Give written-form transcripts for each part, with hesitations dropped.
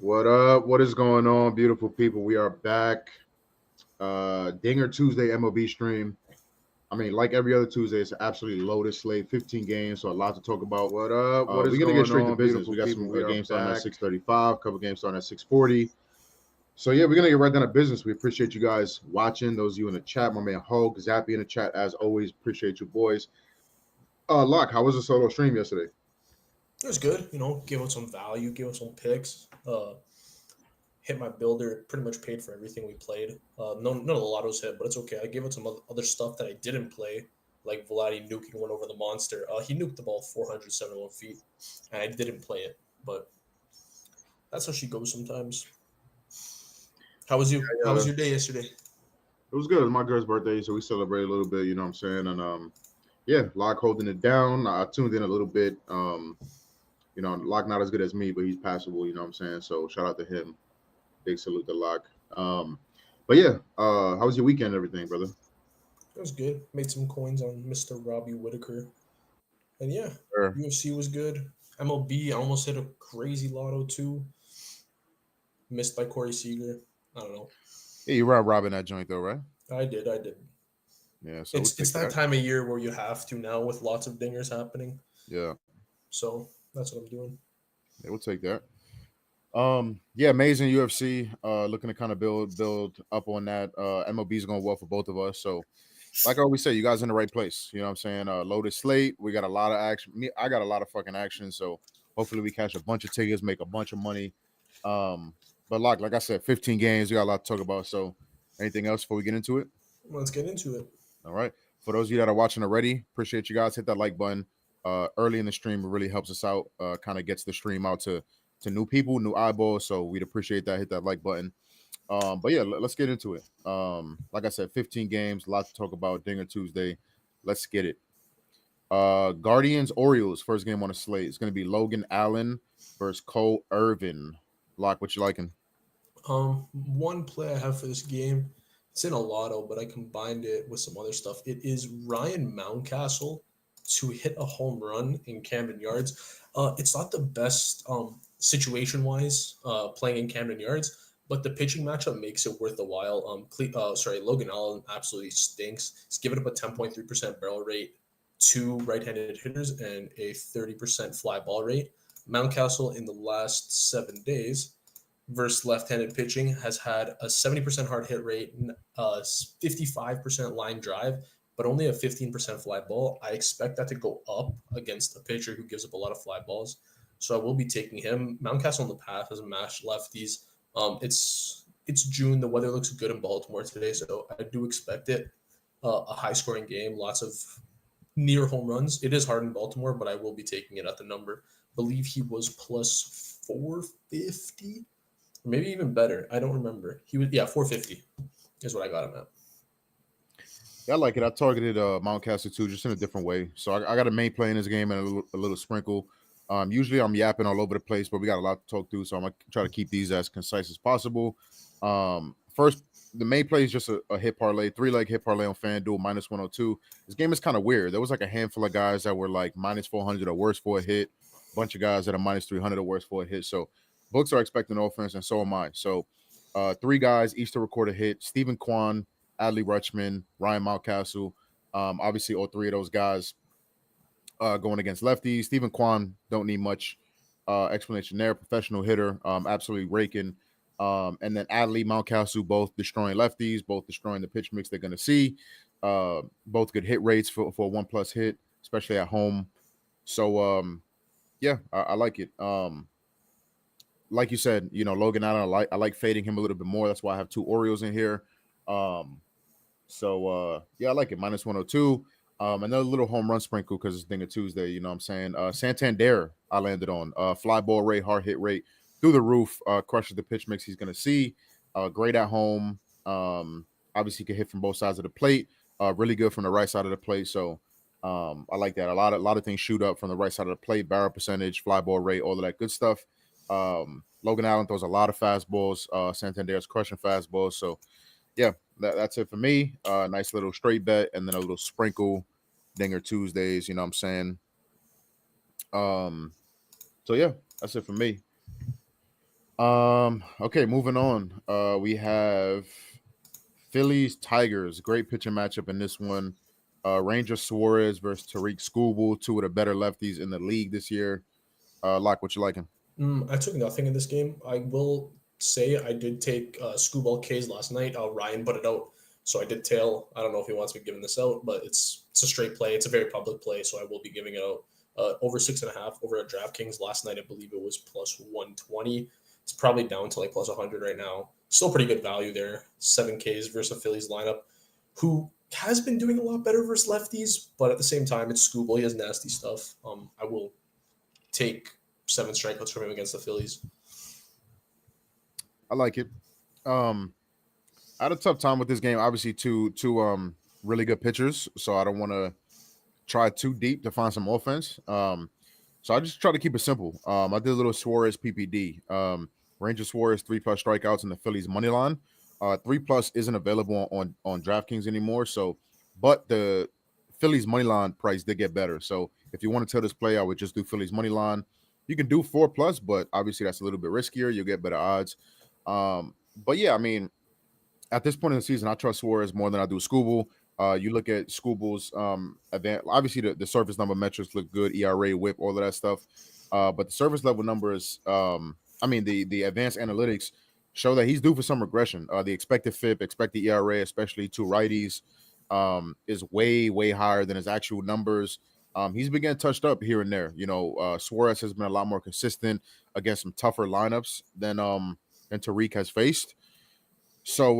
What up? What is going on, beautiful people? We are back. Dinger Tuesday MLB stream. I mean, like every other Tuesday, it's an absolutely loaded slate. 15 games, so a lot to talk about. What up? What is We're gonna get going straight to on, business. beautiful We got people? some We are games starting at back. 6:35. A couple games starting at 6:40. So yeah, we're gonna get right down to business. We appreciate you guys watching. Those of you in the chat, my man Hulk, Zappy in the chat, as always. Appreciate you boys. Lock, how was the solo stream yesterday? It was good, give us some value, give us some picks. Hit my builder, pretty much paid for everything we played. None of the lottos hit, but it's okay. I gave it some other stuff that I didn't play, like Vladdy nuking one over the monster. He nuked the ball 471 feet, and I didn't play it, but that's how she goes sometimes. How was you? How was your day yesterday? It was good. It was my girl's birthday, so we celebrated a little bit. You know what I'm saying? And yeah, Lock holding it down. I tuned in a little bit. Lock not as good as me, but he's passable. You know what I'm saying? So shout out to him. Big salute to Lock. But yeah, how was your weekend and everything, brother? It was good. Made some coins on Mr. Robbie Whitaker. And yeah, Sure. UFC was good. MLB, I almost hit a crazy lotto too. Missed by Corey Seager. I don't know. Yeah, you were robbing that joint though, right? I did. Yeah, so It's that time of year where you have to now with lots of dingers happening. Yeah, So that's what I'm doing. we'll take that. Yeah, amazing UFC. Looking to kind of build up on that. MLB is going well for both of us. So, like I always say, you guys in the right place. You know what I'm saying? Loaded slate. We got a lot of action. I got a lot of fucking action. So hopefully we catch a bunch of tickets, make a bunch of money. But like I said, 15 games. We got a lot to talk about. So, anything else before we get into it? Let's get into it. All right. For those of you that are watching already, appreciate you guys. Hit that like button. Early in the stream, it really helps us out. Kind of gets the stream out to new people, new eyeballs. So we'd appreciate that. Hit that like button. But yeah, let's get into it. Like I said, 15 games, a lot to talk about. Dinger Tuesday. Let's get it. Guardians Orioles first game on the slate. It's going to be Logan Allen versus Cole Irvin. Lock, what you liking? One play I have for this game, it's in a lotto, but I combined it with some other stuff. It is Ryan Mountcastle to hit a home run in Camden Yards. It's not the best situation wise playing in Camden Yards, but the pitching matchup makes it worth the while. Logan Allen absolutely stinks. He's given up a 10.3% barrel rate, two right-handed hitters, and a 30% fly ball rate. Mountcastle in the last 7 days versus left-handed pitching has had a 70% hard hit rate, 55% line drive, but only a 15% fly ball. I expect that to go up against a pitcher who gives up a lot of fly balls. So I will be taking him. Mountcastle in the past has matched lefties. It's June. The weather looks good in Baltimore today, so I do expect it. A high-scoring game, lots of near home runs. It is hard in Baltimore, but I will be taking it at the number. I believe he was plus 450, maybe even better. I don't remember. He was 450 is what I got him at. Yeah, I like it. I targeted Mountcastle too, just in a different way. So I got a main play in this game and a little sprinkle. Usually I'm yapping all over the place, but we got a lot to talk through, so I'm gonna try to keep these as concise as possible. First, the main play is just a hit parlay, 3-leg hit parlay on FanDuel minus 102. This game is kind of weird. There was like a handful of guys that were like minus 400 or worse for a hit, a bunch of guys that are minus 300 or worse for a hit. So books are expecting offense, and so am I. So three guys each to record a hit: Stephen Kwan, Adley Rutschman, Ryan Mountcastle. Obviously, all three of those guys going against lefties. Stephen Kwan, don't need much explanation there. Professional hitter, absolutely raking. And then Adley, Mountcastle, both destroying lefties, both destroying the pitch mix they're going to see. Both good hit rates for a 1+ hit, especially at home. So, yeah, I like it. Like you said, Logan Allen, I like fading him a little bit more. That's why I have two Orioles in here. Yeah, I like it. Minus 102. Another little home run sprinkle because it's Dinger Tuesday. You know what I'm saying? Santander, I landed on. Fly ball rate, hard hit rate through the roof. Crushes the pitch mix he's going to see. Great at home. Obviously, can hit from both sides of the plate. Really good from the right side of the plate. So I like that. A lot of things shoot up from the right side of the plate. Barrel percentage, fly ball rate, all of that good stuff. Logan Allen throws a lot of fastballs. Santander's crushing fastballs. So, yeah, that's it for me. Nice little straight bet and then a little sprinkle Dinger Tuesdays. You know what I'm saying? So, yeah, that's it for me. Okay, moving on. We have Phillies Tigers. Great pitching matchup in this one. Ranger Suarez versus Tariq Skubal, two of the better lefties in the league this year. Lock, what you liking? I took nothing in this game. I will say I did take Screwball K's last night. Ryan put it out, so I did tail. I don't know if he wants me giving this out, but it's a straight play. It's a very public play, so I will be giving it out. Over 6.5 over at DraftKings last night. I believe it was plus 120. It's probably down to like plus 100 right now. Still pretty good value there. 7Ks versus a Phillies lineup, who has been doing a lot better versus lefties, but at the same time, it's Screwball. He has nasty stuff. I will take 7 strikeouts from him against the Phillies. I like it. I had a tough time with this game. Obviously, two really good pitchers, so I don't want to try too deep to find some offense. So I just try to keep it simple. I did a little Suarez PPD. Ranger Suarez 3+ strikeouts in the Phillies money line. 3+ isn't available on DraftKings anymore. So, but the Phillies money line price did get better. So if you want to tell this play, I would just do Phillies money line. You can do 4+, but obviously that's a little bit riskier. You'll get better odds. But yeah, I mean, at this point in the season, I trust Suarez more than I do Skubal. You look at Skubal's event. Obviously, the surface number metrics look good, ERA, WHIP, all of that stuff. But the surface level numbers, the advanced analytics show that he's due for some regression. The expected FIP, expected ERA, especially to righties, is way, way higher than his actual numbers. He's been getting touched up here and there. Suarez has been a lot more consistent against some tougher lineups than Tariq has faced. So,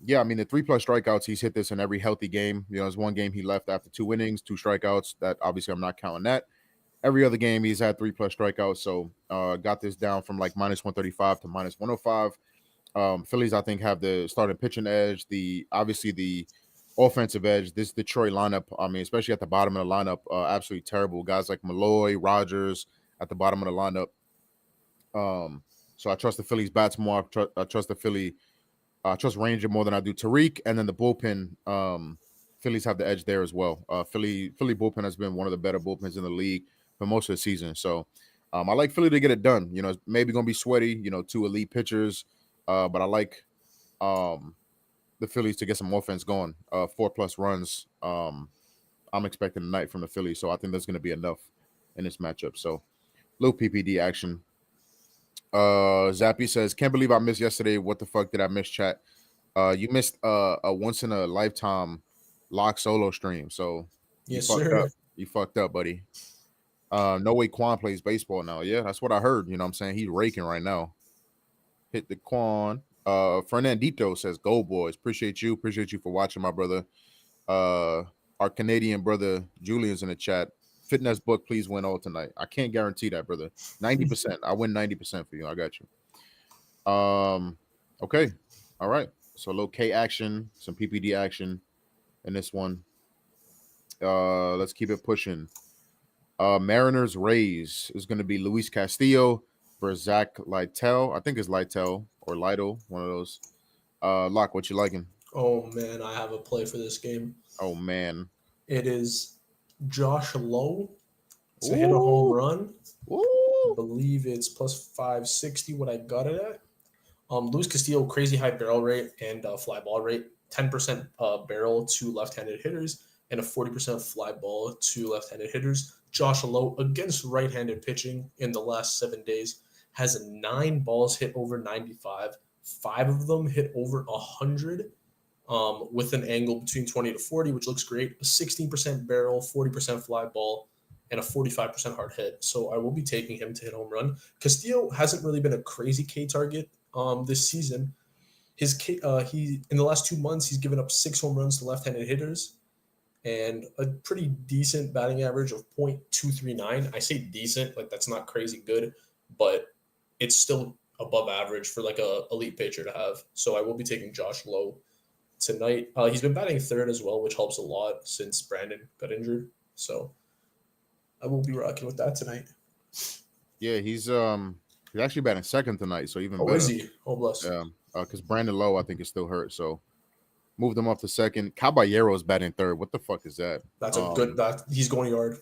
the 3+ strikeouts, he's hit this in every healthy game. There's one game he left after 2 innings, 2 strikeouts. That obviously I'm not counting that. Every other game he's had 3+ strikeouts. So, got this down from like -135 to -105. Phillies, I think, have the starting pitching edge, the offensive edge. This Detroit lineup, especially at the bottom of the lineup, absolutely terrible. Guys like Malloy, Rogers at the bottom of the lineup. So I trust the Phillies bats more. I trust the Philly. I trust Ranger more than I do Tariq, and then the bullpen. Phillies have the edge there as well. Philly bullpen has been one of the better bullpens in the league for most of the season. So I like Philly to get it done. It's maybe going to be sweaty. 2 elite pitchers, but I like the Phillies to get some offense going. 4+ runs. I'm expecting tonight from the Phillies, so I think there's going to be enough in this matchup. So little PPD action. Zappy says, can't believe I missed yesterday. What the fuck did I miss, chat? You missed a once in a lifetime lock solo stream. So Yes, fucked sir. up. You fucked up, buddy. No way Quan plays baseball now. Yeah, that's what I heard. You know what I'm saying? He's raking right now. Hit the Quan. Fernandito says, GoldBoys. Appreciate you for watching, my brother. Our Canadian brother Julian's in the chat. Fitness book, please win all tonight. I can't guarantee that, brother. 90%. I win 90% for you. I got you. Okay. All right. So low K action, some PPD action in this one. Let's keep it pushing. Mariners Rays is going to be Luis Castillo versus Zach Lytle. I think it's Lytle or Lytle, one of those. Lock, what you liking? Oh man, I have a play for this game. Oh man. It is Josh Lowe to hit a home run. I believe it's plus 560 what I got it at. Luis Castillo, crazy high barrel rate and fly ball rate, 10% barrel to left-handed hitters and a 40% fly ball to left-handed hitters. Josh Lowe against right-handed pitching in the last 7 days has 9 balls hit over 95, 5 of them hit over 100. With an angle between 20 to 40, which looks great. A 16% barrel, 40% fly ball, and a 45% hard hit. So I will be taking him to hit home run. Castillo hasn't really been a crazy K target this season. His he in the last 2 months he's given up 6 home runs to left-handed hitters and a pretty decent batting average of .239. I say decent, like that's not crazy good, but it's still above average for like a elite pitcher to have. So I will be taking Josh Lowe tonight. He's been batting third as well, which helps a lot since Brandon got injured. So I will be rocking with that tonight. Yeah, he's actually batting second tonight, so even better. Is he? Oh, bless. Yeah, because Brandon Lowe, I think, is still hurt, so moved him up to second. Caballero's batting third. What the fuck is that? That's a good. That he's going yard.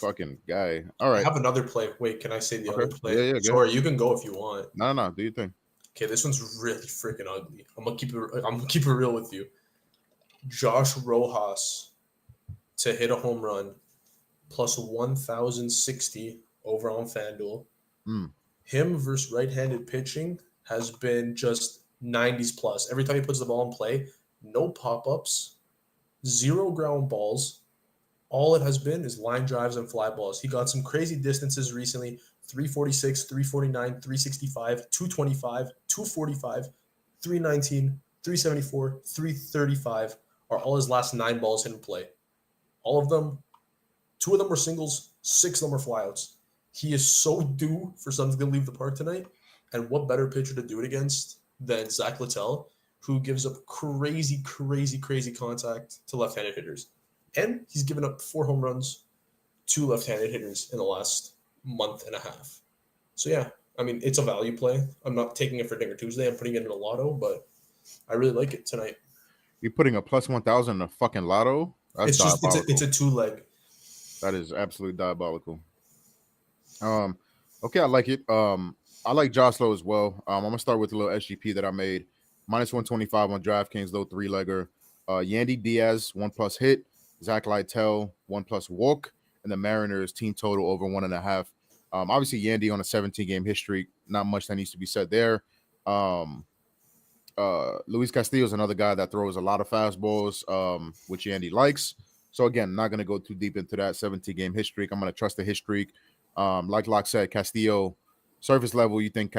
fucking guy. All I right. have another play. Wait, can I say the Okay. other play? Yeah, good. Sorry, you can go if you want. No. Do you think? Okay, this one's really freaking ugly. I'm gonna keep it real with you. Josh Rojas to hit a home run plus 1,060 over on FanDuel. Mm. Him versus right-handed pitching has been just 90s plus. Every time he puts the ball in play, no pop-ups, 0 ground balls. All it has been is line drives and fly balls. He got some crazy distances recently: 346, 349, 365, 225, 245, 319, 374, 335 are all his last 9 balls hit in play. All of them, 2 of them were singles, 6 of them were flyouts. He is so due for something to leave the park tonight. And what better pitcher to do it against than Zach Littell, who gives up crazy contact to left-handed hitters. And he's given up 4 home runs to left-handed hitters in the last month and a half. So yeah, I mean, it's a value play. I'm not taking it for Dinger Tuesday. I'm putting it in a lotto, but I really like it tonight. You're putting a plus 1,000 in a fucking lotto? That's diabolical. It's a 2-leg. That is absolutely diabolical. Okay, I like it. I like Joslo as well. I'm gonna start with a little SGP that I made. Minus 125 on DraftKings, though 3-legger. Yandy Diaz, 1+ hit. Zach Littell, 1+ walk, and the Mariners team total over 1.5. Obviously Yandy on a 17-game hit streak. Not much that needs to be said there. Luis Castillo is another guy that throws a lot of fastballs, which Yandy likes. So again, not going to go too deep into that 17-game hit streak. I'm going to trust the hit streak. Like Locke said, Castillo, surface level, you think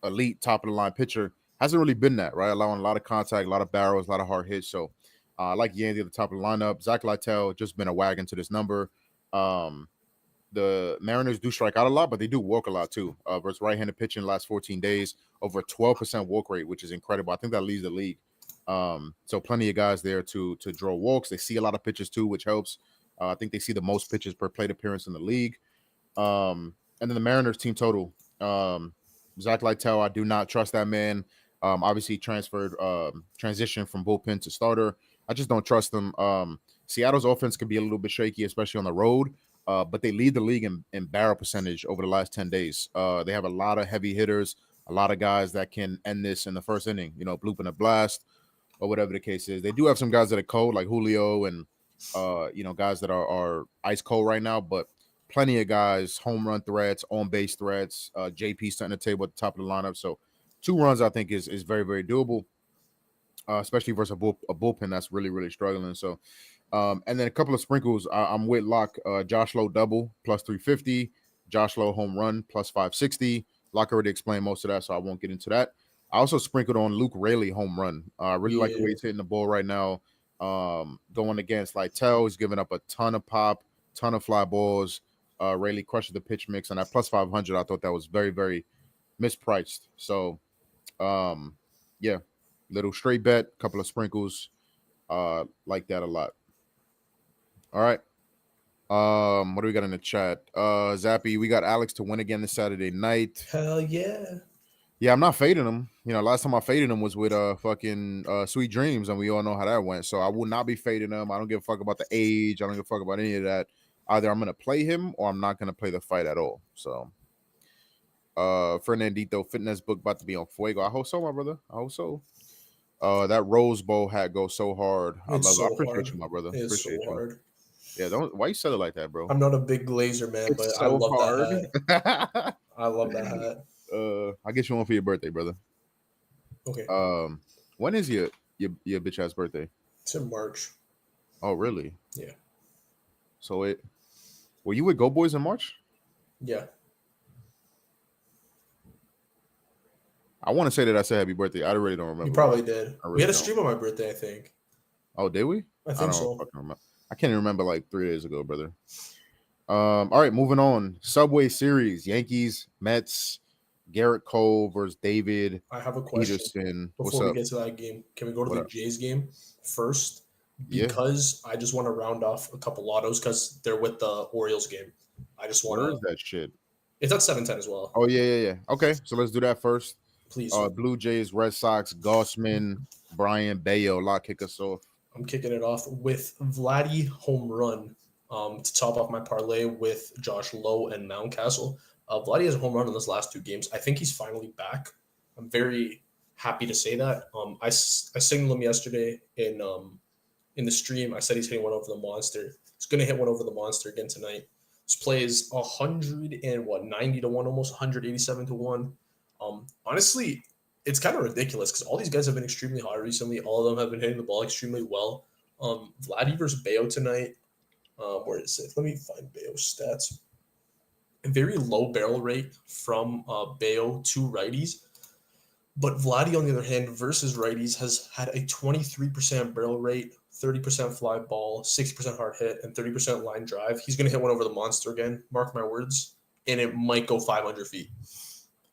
elite top of the line pitcher, hasn't really been that, right? Allowing a lot of contact, a lot of barrels, a lot of hard hits. So I like Yandy at the top of the lineup. Zach Littell just been a wagon to this number. The Mariners do strike out a lot, but they do walk a lot too. Versus right-handed pitching the last 14 days, over a 12% walk rate, which is incredible. I think that leads the league. So plenty of guys there to draw walks. They see a lot of pitches too, which helps. I think they see the most pitches per plate appearance in the league. And then the Mariners team total. Zach Littell, I do not trust that man. Obviously transition from bullpen to starter. I just don't trust them. Seattle's offense can be a little bit shaky, especially on the road. But they lead the league in barrel percentage over the last 10 days. They have a lot of heavy hitters, a lot of guys that can end this in the first inning, bloop and a blast or whatever the case is. They do have some guys that are cold, like Julio and, guys that are ice cold right now, but plenty of guys, home run threats, on base threats, JP setting the table at the top of the lineup. So 2 runs, I think, is very, very doable, especially versus a bullpen that's really, really struggling. So, and then a couple of sprinkles. I'm with Locke. Josh Lowe double plus 350. Josh Lowe home run plus 560. Locke already explained most of that, so I won't get into that. I also sprinkled on Luke Raley home run. I really like the way he's hitting the ball right now. Going against Littell, he's giving up a ton of pop, ton of fly balls. Raley crushes the pitch mix, and at plus 500, I thought that was very, very mispriced. So, yeah, little straight bet, couple of sprinkles. Like that a lot. All right. What do we got in the chat? Zappy, we got Alex to win again this Saturday night. Hell yeah. Yeah, I'm not fading him. Last time I faded him was with fucking Sweet Dreams, and we all know how that went. So I will not be fading him. I don't give a fuck about the age. I don't give a fuck about any of that. Either I'm gonna play him or I'm not gonna play the fight at all. So Fernandito Fitness book about to be on Fuego. I hope so, my brother. I hope so. That Rose Bowl hat goes so hard. I love it. I appreciate you, my brother. It's Appreciate so hard. Yeah, why you said it like that, bro? I'm not a big Glazer man, but It's I so love hard. that hat. I love that hat. I'll get you one for your birthday, brother. Okay. When is your bitch ass birthday? It's in March. Oh, really? Yeah. So were you with GoldBoys in March? Yeah. I want to say that I said happy birthday. I really don't remember. You probably did. Really we had a don't. stream on my birthday, I think. Oh, did we? I think don't so. fucking remember. I can't even remember like 3 days ago, brother. All right, moving on. Subway Series, Yankees, Mets, Garrett Cole versus David I have a question Peterson. before we get to that game. Can we go to the Jays game first? Because I just want to round off a couple lottos because they're with the Orioles game. I just want to. Where is that shit? It's at 7:10 as well. Oh, yeah. Okay, so let's do that first. Please. Blue Jays, Red Sox, Gossman, Brian Bayo. Lock kick us off. I'm kicking it off with Vladdy home run to top off my parlay with Josh Lowe and Mountcastle. Vladdy has a home run in his last 2 games. I think he's finally back. I'm very happy to say that. I signaled him yesterday in the stream. I said he's hitting one over the monster. He's going to hit one over the monster again tonight. This play is 90 to 1, almost 187 to 1. Honestly, it's kind of ridiculous because all these guys have been extremely hot recently. All of them have been hitting the ball extremely well. Vladdy versus Bayo tonight. Where is it? Let me find Bayo's stats. A very low barrel rate from Bayo to righties. But Vladdy, on the other hand, versus righties, has had a 23% barrel rate, 30% fly ball, 60% hard hit, and 30% line drive. He's going to hit one over the monster again, mark my words, and it might go 500 feet.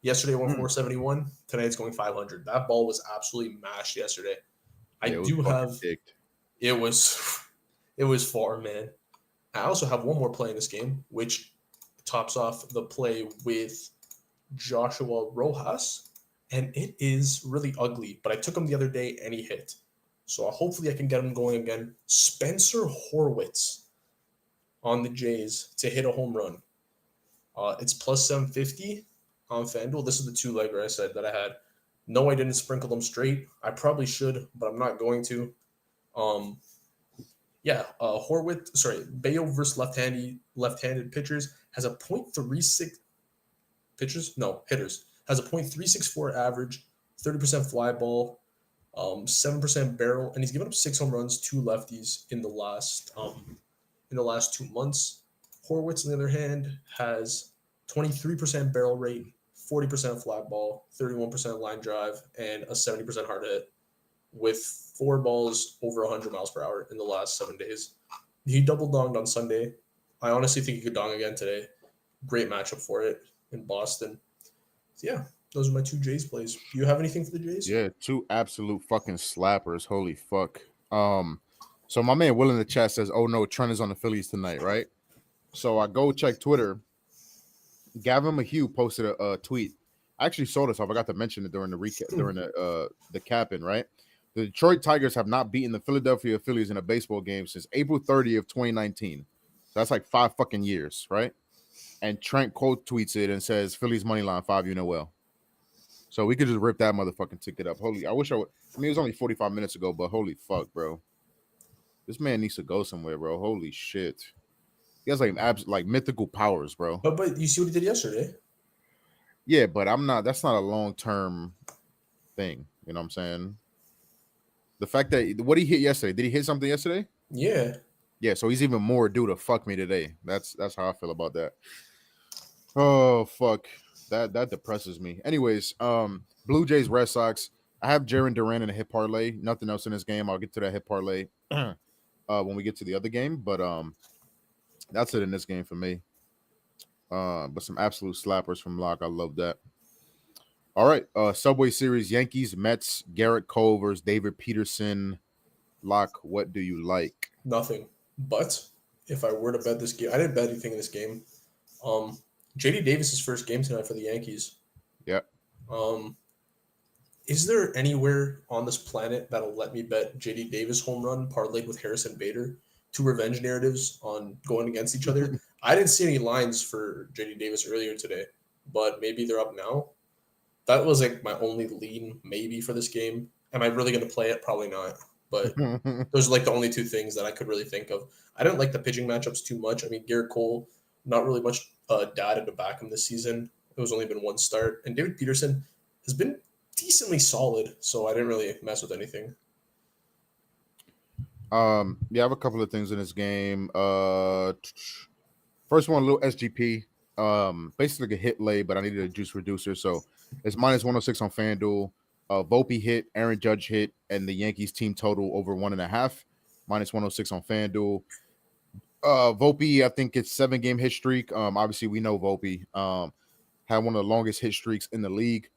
Yesterday it went 471. Tonight it's going 500. That ball was absolutely mashed yesterday. It was far, man. I also have one more play in this game, which tops off the play with Joshua Rojas, and it is really ugly, but I took him the other day and he hit. So hopefully I can get him going again. Spencer Horwitz on the Jays to hit a home run. It's plus 750 on FanDuel. This is the 2-legger I said that I had. No, I didn't sprinkle them straight. I probably should, but I'm not going to. Bayo versus left-handed pitchers has a .36 hitters has a .364 average, 30% fly ball, 7% barrel, and he's given up 6 home runs, 2 lefties in the last 2 months. Horwitz, on the other hand, has 23% barrel rate, 40% fly ball, 31% line drive, and a 70% hard hit, with 4 balls over 100 miles per hour in the last 7 days. He double-donged on Sunday. I honestly think he could dong again today. Great matchup for it in Boston. So yeah, those are my 2 Jays plays. Do you have anything for the Jays? Yeah, 2 absolute fucking slappers. Holy fuck. So my man Will in the chat says, "Oh no, Trent is on the Phillies tonight, right?" So I go check Twitter. Gavin McHugh posted a tweet. I actually saw this. I forgot to mention it during the recap, during the cap-in, right? The Detroit Tigers have not beaten the Philadelphia Phillies in a baseball game since April 30th, 2019. So that's like 5 fucking years, right? And Trent quote tweets it and says, "Phillies money line 5, you know well." So we could just rip that motherfucking ticket up. I wish I would. I mean, it was only 45 minutes ago, but holy fuck, bro. This man needs to go somewhere, bro. Holy shit. He has like mythical powers, bro. But you see what he did yesterday? Yeah, but that's not a long-term thing. You know what I'm saying? The fact that what he hit yesterday, did he hit something yesterday? Yeah. Yeah, so he's even more due to fuck me today. That's how I feel about that. Oh fuck. That depresses me. Anyways, Blue Jays, Red Sox. I have Jarren Duran in a hit parlay. Nothing else in this game. I'll get to that hit parlay when we get to the other game. But that's it in this game for me. But some absolute slappers from Lock. I love that. All right. Subway Series, Yankees, Mets, Garrett Cole versus David Peterson. Lock, what do you like? Nothing. But if I were to bet this game, I didn't bet anything in this game. JD Davis's first game tonight for the Yankees. Yeah. Is there anywhere on this planet that'll let me bet JD Davis home run parlayed with Harrison Bader? 2 revenge narratives on going against each other. I didn't see any lines for JD Davis earlier today, but maybe they're up now. That was like my only lean maybe for this game. Am I really going to play it? Probably not. But those are like the only 2 things that I could really think of. I didn't like the pitching matchups too much. I mean, Garrett Cole, not really much data to back him this season. It was only been 1 start. And David Peterson has been decently solid, so I didn't really mess with anything. Yeah, I have a couple of things in this game. First one, a little SGP. Basically a hit lay, but I needed a juice reducer, so it's minus 106 on FanDuel. Volpe hit, Aaron Judge hit, and the Yankees team total over 1.5, minus 106 on FanDuel. Volpe, I think it's 7-game hit streak. Obviously we know Volpe had one of the longest hit streaks in the league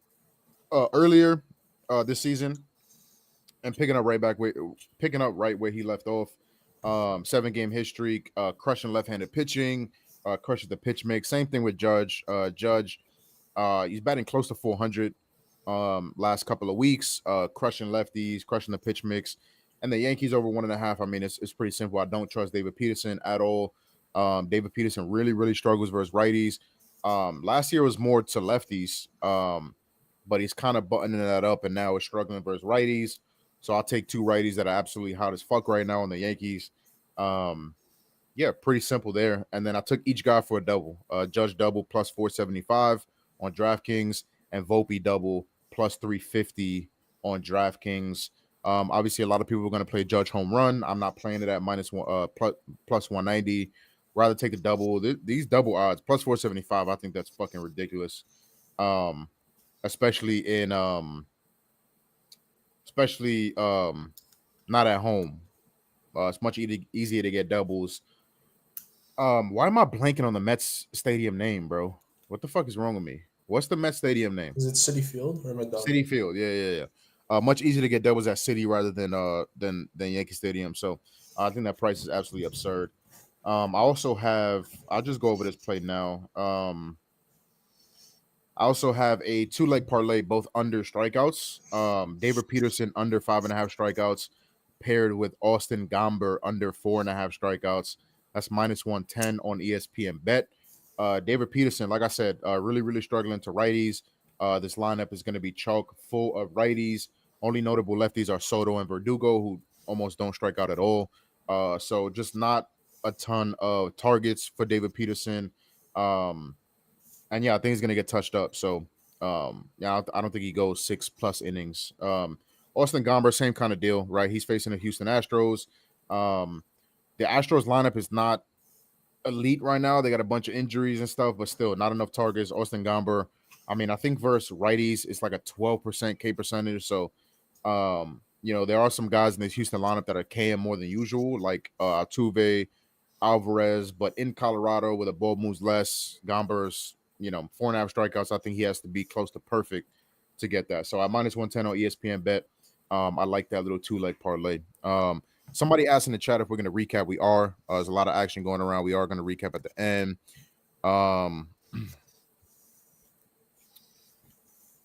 earlier this season, and picking up right where he left off. 7-game hit streak, crushing left-handed pitching, crushing the pitch mix. Same thing with Judge. He's batting close to 400 last couple of weeks, crushing lefties, crushing the pitch mix. And the Yankees over 1.5. I mean, it's pretty simple. I don't trust David Peterson at all. David Peterson really struggles versus righties. Last year was more to lefties, but he's kind of buttoning that up, and now is struggling versus righties. So I'll take 2 righties that are absolutely hot as fuck right now on the Yankees. Yeah, pretty simple there. And then I took each guy for a double. Judge double plus 475 on DraftKings, and Volpe double plus 350 on DraftKings. Obviously, a lot of people are going to play Judge home run. I'm not playing it at plus 190. Rather take a double. These double odds plus 475. I think that's fucking ridiculous. Especially in not at home. It's much easier to get doubles. Why am I blanking on the Mets stadium name, bro? What the fuck is wrong with me? What's the Mets stadium name? Is it City Field or am I dumb? City Field. Yeah. Much easier to get doubles at City rather than Yankee Stadium. So I think that price is absolutely absurd. I'll just go over this play now. I also have a 2-leg parlay, both under strikeouts. David Peterson under 5.5 strikeouts, paired with Austin Gomber under 4.5 strikeouts. That's minus 110 on ESPN Bet. David Peterson, like I said, really struggling to righties. This lineup is going to be chock full of righties. Only notable lefties are Soto and Verdugo, who almost don't strike out at all. So just not a ton of targets for David Peterson. And yeah, I think he's going to get touched up. So yeah, I don't think he goes 6+ innings. Austin Gomber, same kind of deal, right? He's facing the Houston Astros. The Astros lineup is not elite right now. They got a bunch of injuries and stuff, but still not enough targets. Austin Gomber, I mean, I think versus righties, it's like a 12% K percentage. So, there are some guys in this Houston lineup that are K'ing more than usual, like Altuve, Alvarez, but in Colorado with a ball moves less, Gomber's, 4.5 strikeouts. I think he has to be close to perfect to get that. So at minus 110 on ESPN Bet, I like that little 2-leg parlay. Somebody asked in the chat if we're going to recap. We are. There's a lot of action going around. We are going to recap at the end.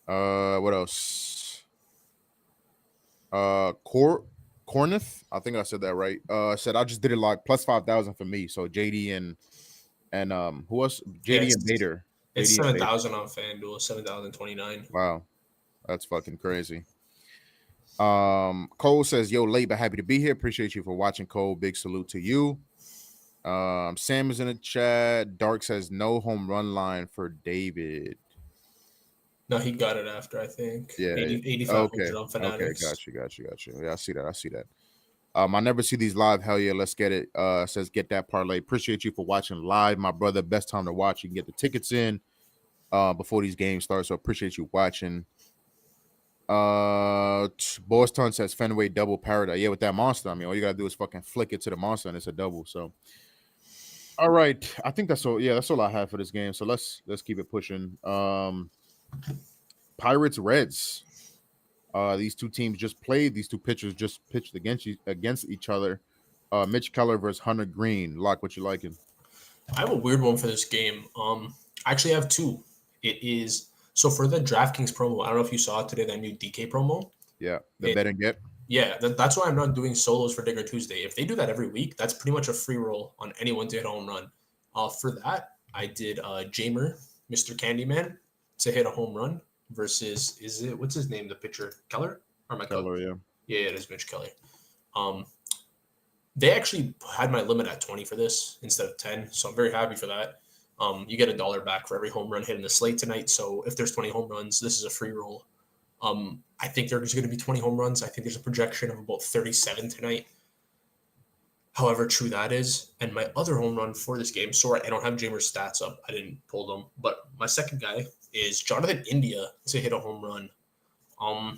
What else? Corneth, I think I said that right. Said I just did it like plus 5,000 for me. So JD and who else? JD and Bader. It's 7,000 on FanDuel, 7,029. Wow, that's fucking crazy. Cole says, yo, late but happy to be here. Appreciate you for watching, Cole. Big salute to you. Sam is in the chat. Dark says no home run line for David. No, he got it after, I think. Yeah. 8,500 on Fanatics. Okay, got you. Yeah, I see that. I never see these live. Hell yeah, let's get it. Says get that parlay. Appreciate you for watching live, my brother. Best time to watch. You can get the tickets in before these games start. So appreciate you watching. Boston says Fenway double paradise. Yeah, with that monster. I mean, all you gotta do is fucking flick it to the monster and it's a double. So all right. I think that's all. Yeah, that's all I have for this game. So let's keep it pushing. Pirates Reds. These two teams just played. These two pitchers just pitched against each other. Mitch Keller versus Hunter Green. Lock, what you liking? I have a weird one for this game. I actually have two. It is so for the DraftKings promo. I don't know if you saw it today, that new DK promo. Yeah, the bet and get. Yeah, that's why I'm not doing solos for Digger Tuesday. If they do that every week, that's pretty much a free roll on anyone to hit a home run. For that, I did Jamer, Mr. Candyman, to hit a home run versus what's his name, the pitcher, Keller? Or am I Keller, yeah. Yeah, it is Mitch Keller. They actually had my limit at 20 for this instead of 10, so I'm very happy for that. You get $1 back for every home run hit in the slate tonight. So if there's 20 home runs, this is a free roll. I think there's going to be 20 home runs. I think there's a projection of about 37 tonight. However true that is. And my other home run for this game, sorry, I don't have Jamer's stats up. I didn't pull them. But my second guy is Jonathan India to hit a home run. In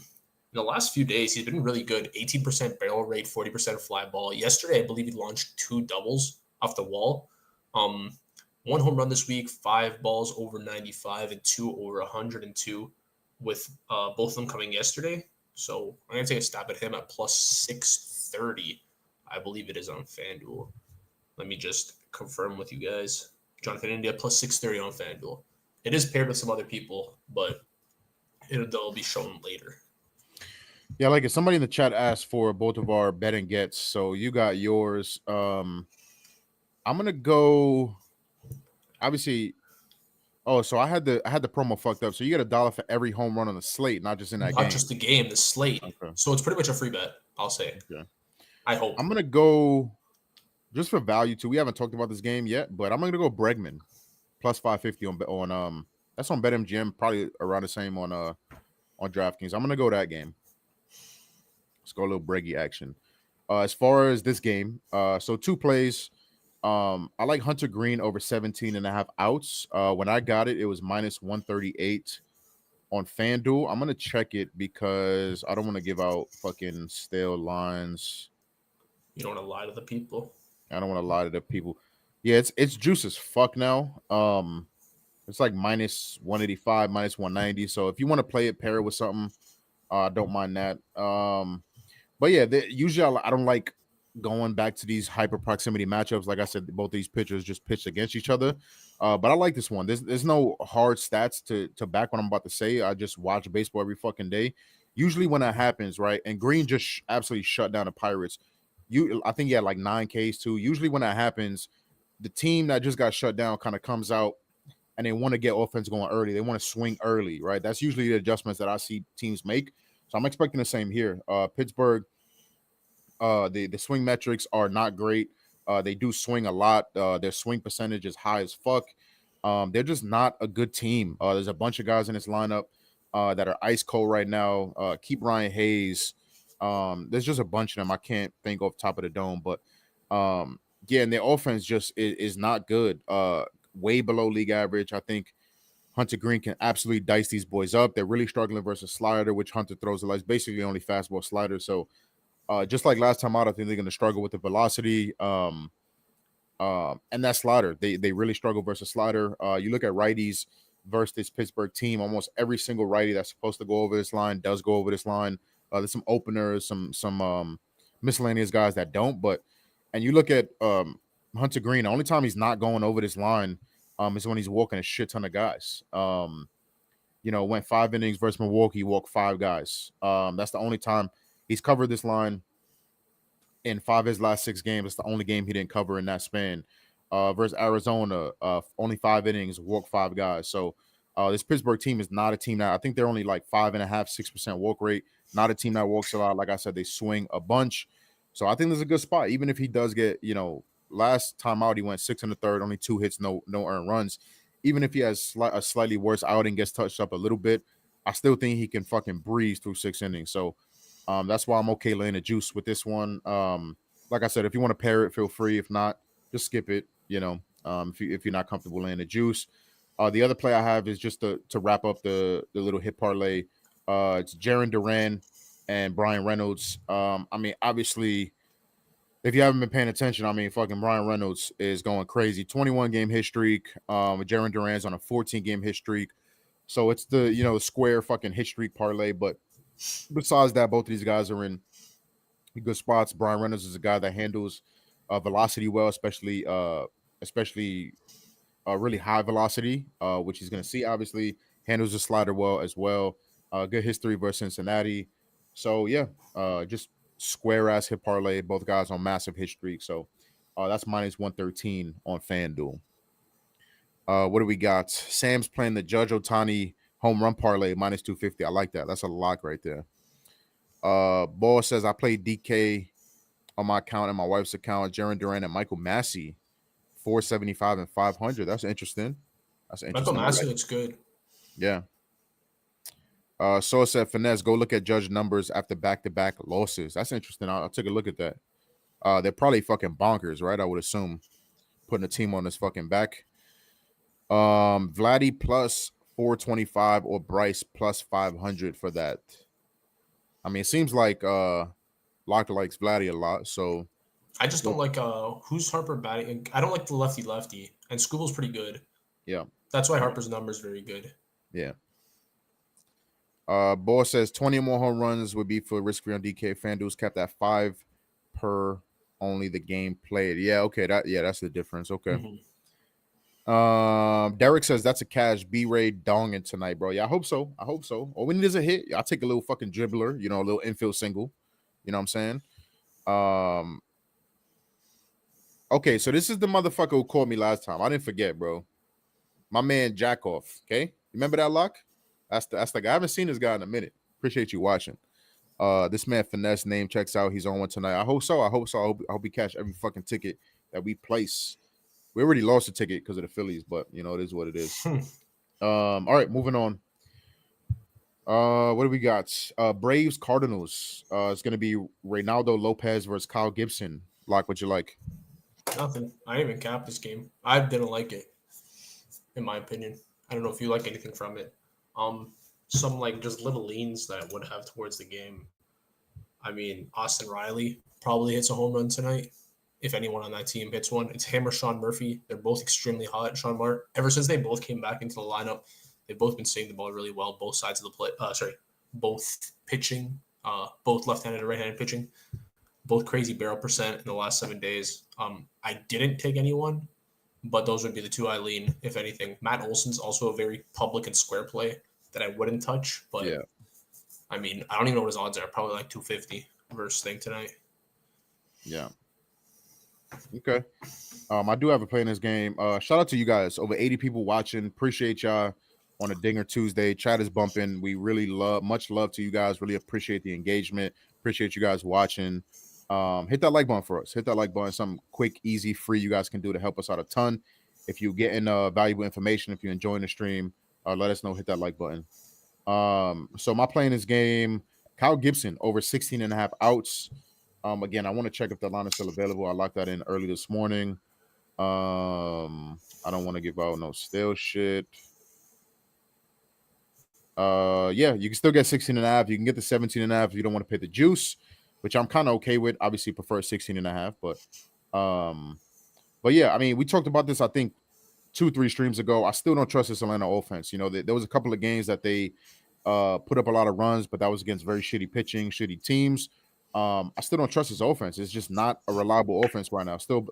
the last few days, he's been really good. 18% barrel rate, 40% fly ball. Yesterday, I believe he launched 2 doubles off the wall. 1 home run this week, 5 balls over 95 and 2 over 102, with both of them coming yesterday. So I'm going to take a stab at him at plus 630. I believe it is on FanDuel. Let me just confirm with you guys. Jonathan India plus 630 on FanDuel. It is paired with some other people, but they'll be shown later. Yeah, like if somebody in the chat asked for both of our bet and gets, so you got yours. I'm gonna go. Obviously, oh, so I had the promo fucked up. So you get $1 for every home run on the slate, not just in that Not game. just the game, the slate. Okay. So it's pretty much a free bet, I'll say. Okay. I hope. I'm gonna go just for value too. We haven't talked about this game yet, but I'm gonna go Bregman plus 550 on that's on BetMGM, probably around the same on DraftKings. I'm gonna go that game. Let's go a little Breggy action. As far as this game, so 2 plays. I like Hunter Green over 17.5 outs. When I got it, it was minus 138 on FanDuel. I'm gonna check it because I don't want to give out fucking stale lines. You don't want to lie to the people. I don't want to lie to the people. Yeah, it's juice as fuck now. It's like minus 185, minus 190. So if you want to play it, pair it with something. Don't mind that. But yeah, usually I don't like going back to these hyper proximity matchups. Like I said, both these pitchers just pitched against each other. But I like this one. There's no hard stats to back what I'm about to say. I just watch baseball every fucking day. Usually when that happens, right? And Green just absolutely shut down the Pirates. I think he had like 9 Ks too. Usually when that happens, the team that just got shut down kind of comes out and they want to get offense going early. They want to swing early, right? That's usually the adjustments that I see teams make. So I'm expecting the same here. Pittsburgh, the swing metrics are not great. They do swing a lot. Their swing percentage is high as fuck. They're just not a good team. There's a bunch of guys in this lineup that are ice cold right now. Keep Ryan Hayes. There's just a bunch of them. I can't think off top of the dome, but yeah, and their offense just is not good. Way below league average. I think Hunter Green can absolutely dice these boys up. They're really struggling versus slider, which Hunter throws a lot. It's basically only fastball slider. So just like last time out, I think they're going to struggle with the velocity. And that slider, they really struggle versus slider. You look at righties versus this Pittsburgh team. Almost every single righty that's supposed to go over this line does go over this line. There's some openers, some miscellaneous guys that don't. And you look at Hunter Green. The only time he's not going over this line is when he's walking a shit ton of guys. Went 5 innings versus Milwaukee, he walked 5 guys. That's the only time he's covered this line in 5 of his last 6 games. It's the only game he didn't cover in that span. Versus Arizona, only 5 innings, walked 5 guys. So this Pittsburgh team is not a team that I think they're only like 5.5, 6% walk rate. Not a team that walks a lot. Like I said, they swing a bunch. So I think there's a good spot. Even if he does get, last time out, he went 6 1/3, only 2 hits, no earned runs. Even if he has a slightly worse outing, gets touched up a little bit, I still think he can fucking breeze through 6 innings. So that's why I'm okay laying the juice with this one. Like I said, if you want to pair it, feel free. If not, just skip it. If you're not comfortable laying the juice. The other play I have is just to wrap up the little hit parlay. It's Jarren Duran and Brian Reynolds. Obviously, if you haven't been paying attention, fucking Brian Reynolds is going crazy. 21-game hit streak. Jarren Duran's on a 14-game hit streak. So it's the square fucking hit streak parlay. But besides that, both of these guys are in good spots. Brian Reynolds is a guy that handles velocity well, especially really high velocity, which he's going to see. Obviously, handles the slider well as well. Good history versus Cincinnati. So yeah, just square ass hit parlay. Both guys on massive hit streak. So that's minus 113 on FanDuel. What do we got? Sam's playing the Judge Ohtani home run parlay minus 250. I like that. That's a lock right there. Ball says I played DK on my account and my wife's account. Jarren Duran and Michael Massey, 475 and 500. That's interesting. Michael Massey looks good. Yeah. So said Finesse, go look at Judge numbers after back-to-back losses. That's interesting. I'll take a look at that. They're probably fucking bonkers, right? I would assume putting a team on this fucking back. Vladdy plus 425 or Bryce plus 500 for that. It seems like Lock likes Vladdy a lot, so I just don't like who's Harper batting. I don't like the lefty, and Scooble's pretty good. Yeah, that's why Harper's number is very good. Yeah. Ball says 20 more home runs would be for risk-free on DK. FanDuel's capped at 5 per only the game played. Yeah, okay, that's the difference. Okay. Mm-hmm. Derek says that's a cash B-Ray donging tonight, bro. Yeah, I hope so. All we need is a hit. I'll take a little fucking dribbler, a little infield single. You know what I'm saying? Okay, so this is the motherfucker who called me last time. I didn't forget, bro. My man Jackoff. Okay, remember that lock? That's the guy. I haven't seen this guy in a minute. Appreciate you watching. This man Finesse name checks out. He's on one tonight. I hope so. I hope he catch every fucking ticket that we place. We already lost a ticket because of the Phillies, but you know it is what it is. All right, moving on. What do we got? Braves Cardinals. It's gonna be Reynaldo Lopez versus Kyle Gibson. Lock, what you like? Nothing. I didn't even cap this game. I didn't like it, in my opinion. I don't know if you like anything from it. Some like just little leans that I would have towards the game. I mean, Austin Riley probably hits a home run tonight. If anyone on that team hits one, it's him or Sean Murphy. They're both extremely hot. Sean Mart, ever since they both came back into the lineup, they've both been seeing the ball really well, both sides of the play. Both pitching, both left-handed and right-handed pitching, both crazy barrel percent in the last 7 days. I didn't take anyone, but those would be the two I lean, if anything. Matt Olson's also a very public and square play that I wouldn't touch, but Yeah. I mean, I don't even know what his odds are. Probably like 250 versus thing tonight. Yeah. Okay. I do have a play in this game. Shout out to you guys. Over 80 people watching. Appreciate y'all on a Dinger Tuesday. Chat is bumping. We really much love to you guys. Really appreciate the engagement. Appreciate you guys watching. Hit that like button for us. Hit that like button. Something quick, easy, free you guys can do to help us out a ton. If you're getting valuable information, if you're enjoying the stream, let us know. Hit that like button. So my play in this game, Kyle Gibson over 16.5 outs. Again, I want to check if the line is still available. I locked that in early this morning. I don't want to give out no stale shit. Yeah, you can still get 16.5. You can get the 17.5 if you don't want to pay the juice, which I'm kind of okay with. Obviously, prefer 16.5, but yeah, I mean, we talked about this, I think, 2-3 streams ago. I still don't trust this Atlanta offense. You know, there was a couple of games that they put up a lot of runs, but that was against very shitty pitching, shitty teams. I still don't trust his offense. It's just not a reliable offense right now. Still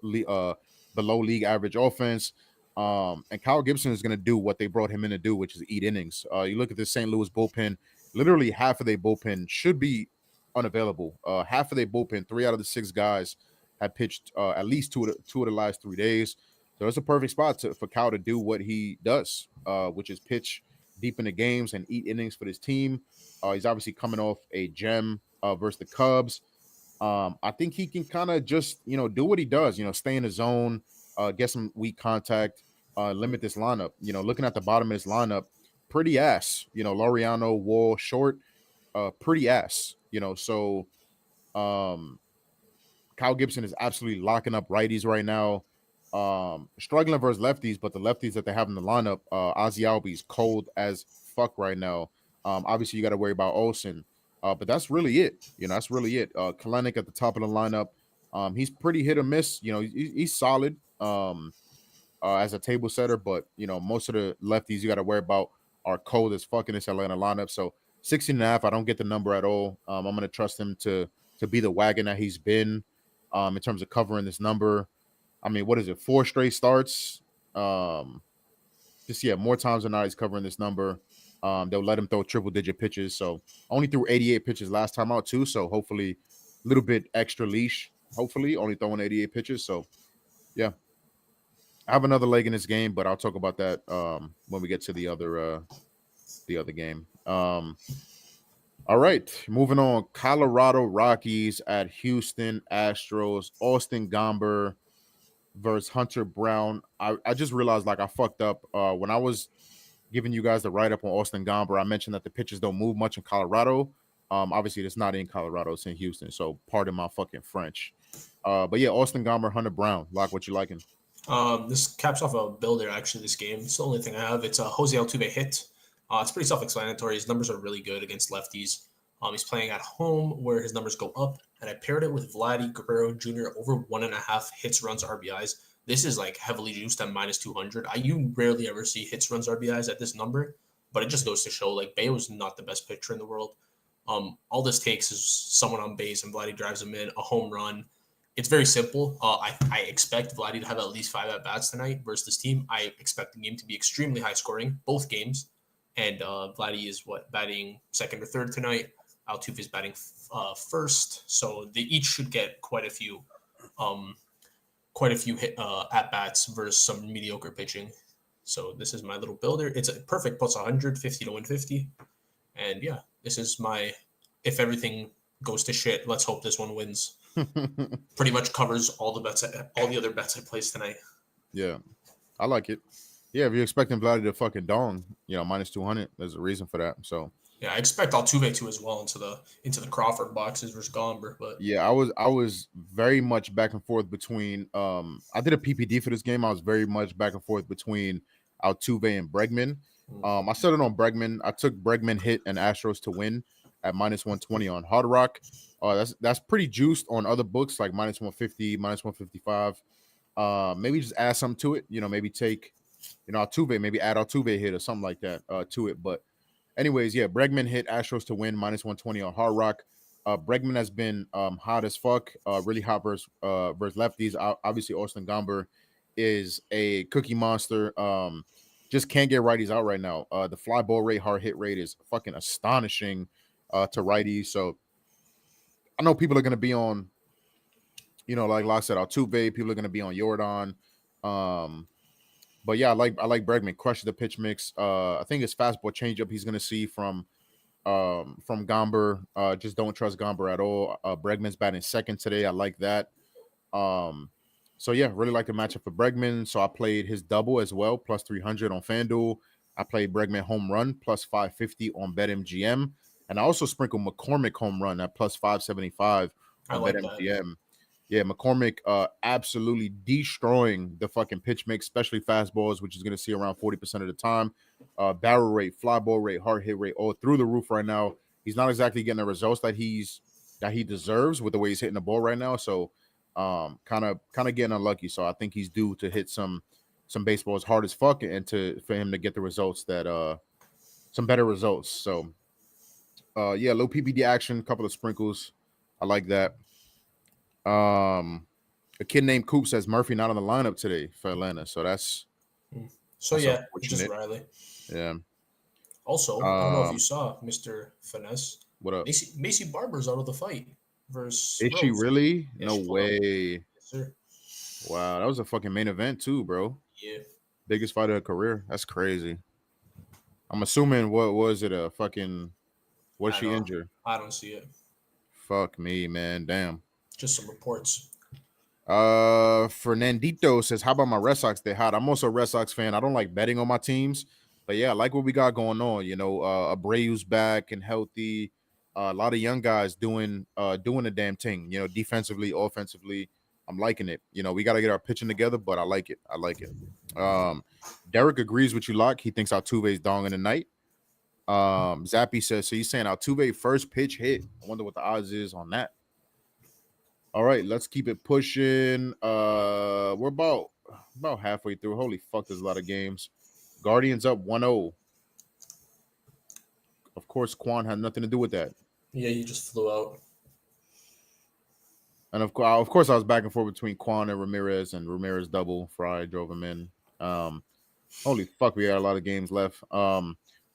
below league average offense. And Kyle Gibson is going to do what they brought him in to do, which is eat innings. You look at this St. Louis bullpen, literally half of their bullpen should be unavailable. Half of their bullpen, 3 out of the 6 guys have pitched at least two of the last 3 days. So it's a perfect spot for Kyle to do what he does, which is pitch deep in the games and eat innings for his team. He's obviously coming off a gem versus the Cubs. I think he can kind of just, do what he does, stay in the zone, get some weak contact, limit this lineup. Looking at the bottom of this lineup, pretty ass. Laureano, Wall, Short, pretty ass. So Kyle Gibson is absolutely locking up righties right now. Struggling versus lefties, but the lefties that they have in the lineup, Ozzy Albies cold as fuck right now. Obviously, you got to worry about Olsen, but that's really it. That's really it. Kalenic at the top of the lineup. He's pretty hit or miss. He's solid as a table setter, but most of the lefties you got to worry about are cold as fuck in this Atlanta lineup. So 16.5, I don't get the number at all. I'm going to trust him to be the wagon that he's been in terms of covering this number. I mean, what is it? 4 straight starts. More times than not, he's covering this number. They'll let him throw triple-digit pitches. So only threw 88 pitches last time out too. So hopefully, a little bit extra leash. Hopefully, only throwing 88 pitches. So yeah, I have another leg in this game, but I'll talk about that when we get to the other game. All right, moving on. Colorado Rockies at Houston Astros. Austin Gomber versus Hunter Brown. I just realized I fucked up when I was giving you guys the write-up on Austin Gomber. I mentioned that the pitchers don't move much in Colorado. Obviously, it's not in Colorado. It's in Houston. So pardon my fucking French. But yeah, Austin Gomber, Hunter Brown. Lock, what you liking? This caps off a builder, actually, this game. It's the only thing I have. It's a Jose Altuve hit. It's pretty self-explanatory. His numbers are really good against lefties. He's playing at home where his numbers go up. And I paired it with Vladdy Guerrero Jr. over 1.5 hits, runs, RBIs. This is heavily juiced at minus 200. You rarely ever see hits, runs, RBIs at this number, but it just goes to show Bayo's not the best pitcher in the world. All this takes is someone on base and Vladdy drives him in, a home run. It's very simple. I expect Vladdy to have at least 5 at-bats tonight versus this team. I expect the game to be extremely high scoring, both games. And Vladdy is batting second or third tonight. Altuve is batting first. So they each should get quite a few quite a few at bats versus some mediocre pitching. So this is my little builder. It's a perfect plus 150 to win 50. And yeah, this is my, if everything goes to shit, let's hope this one wins. Pretty much covers all the other bets I placed tonight. Yeah, I like it. Yeah, if you're expecting Vladdy to fucking dong, minus 200, there's a reason for that. So yeah, I expect Altuve to as well into the Crawford boxes versus Gomber. But yeah, I was very much back and forth between I did a PPD for this game. I was very much back and forth between Altuve and Bregman. I set it on Bregman. I took Bregman hit and Astros to win at minus 120 on Hard Rock. That's pretty juiced on other books like minus 150, minus 155. Maybe just add something to it. Maybe take Altuve, maybe add Altuve hit or something like that to it. But anyways, yeah, Bregman hit Astros to win minus 120 on Hard Rock. Bregman has been hot as fuck, really hot versus lefties. Obviously, Austin Gomber is a cookie monster. Just can't get righties out right now. The fly ball rate, hard hit rate is fucking astonishing to righties. So I know people are going to be on, like Locke said, Altuve. People are going to be on Jordan. But yeah, I like Bregman. Crushes the pitch mix. I think his fastball changeup he's going to see from Gomber. Just don't trust Gomber at all. Bregman's batting second today. I like that. So yeah, really like the matchup for Bregman. So I played his double as well, plus 300 on FanDuel. I played Bregman home run plus 550 on BetMGM, and I also sprinkled McCormick home run at plus 575 on BetMGM. Yeah, McCormick absolutely destroying the fucking pitch mix, especially fastballs, which is going to see around 40% of the time. Barrel rate, fly ball rate, hard hit rate, all through the roof right now. He's not exactly getting the results that he deserves with the way he's hitting the ball right now. So kind of getting unlucky. So I think he's due to hit some baseballs hard as fuck and for him to get the results that some better results. So yeah, low PPD action, couple of sprinkles. I like that. A kid named Coop says Murphy not on the lineup today for Atlanta, so that's yeah, just Riley. Yeah. Also, I don't know if you saw Mr. Finesse. What up? Macy Barber's out of the fight versus. Is she really? Yeah, no way. Yes, sir. Wow, that was a fucking main event too, bro. Yeah. Biggest fight of her career. That's crazy. I'm assuming what was it? A fucking was she injured? I don't see it. Fuck me, man. Damn. Just some reports. Fernandito says, how about my Red Sox? They're hot. I'm also a Red Sox fan. I don't like betting on my teams, but yeah, I like what we got going on. Abreu's back and healthy. A lot of young guys doing the damn thing. Defensively, offensively, I'm liking it. We got to get our pitching together, but I like it. Derek agrees with you, Locke. He thinks Altuve's donging tonight. Zappy says, so he's saying Altuve first pitch hit. I wonder what the odds is on that. All right, let's keep it pushing. We're about halfway through. Holy fuck, there's a lot of games. Guardians up 1-0. Of course, Quan had nothing to do with that. Yeah, he just flew out. And of course, I was back and forth between Quan and Ramirez double. Fry drove him in. Holy fuck, we got a lot of games left.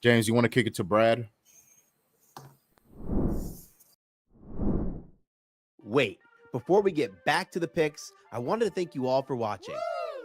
James, you want to kick it to Brad? Wait. Before we get back to the picks, I wanted to thank you all for watching.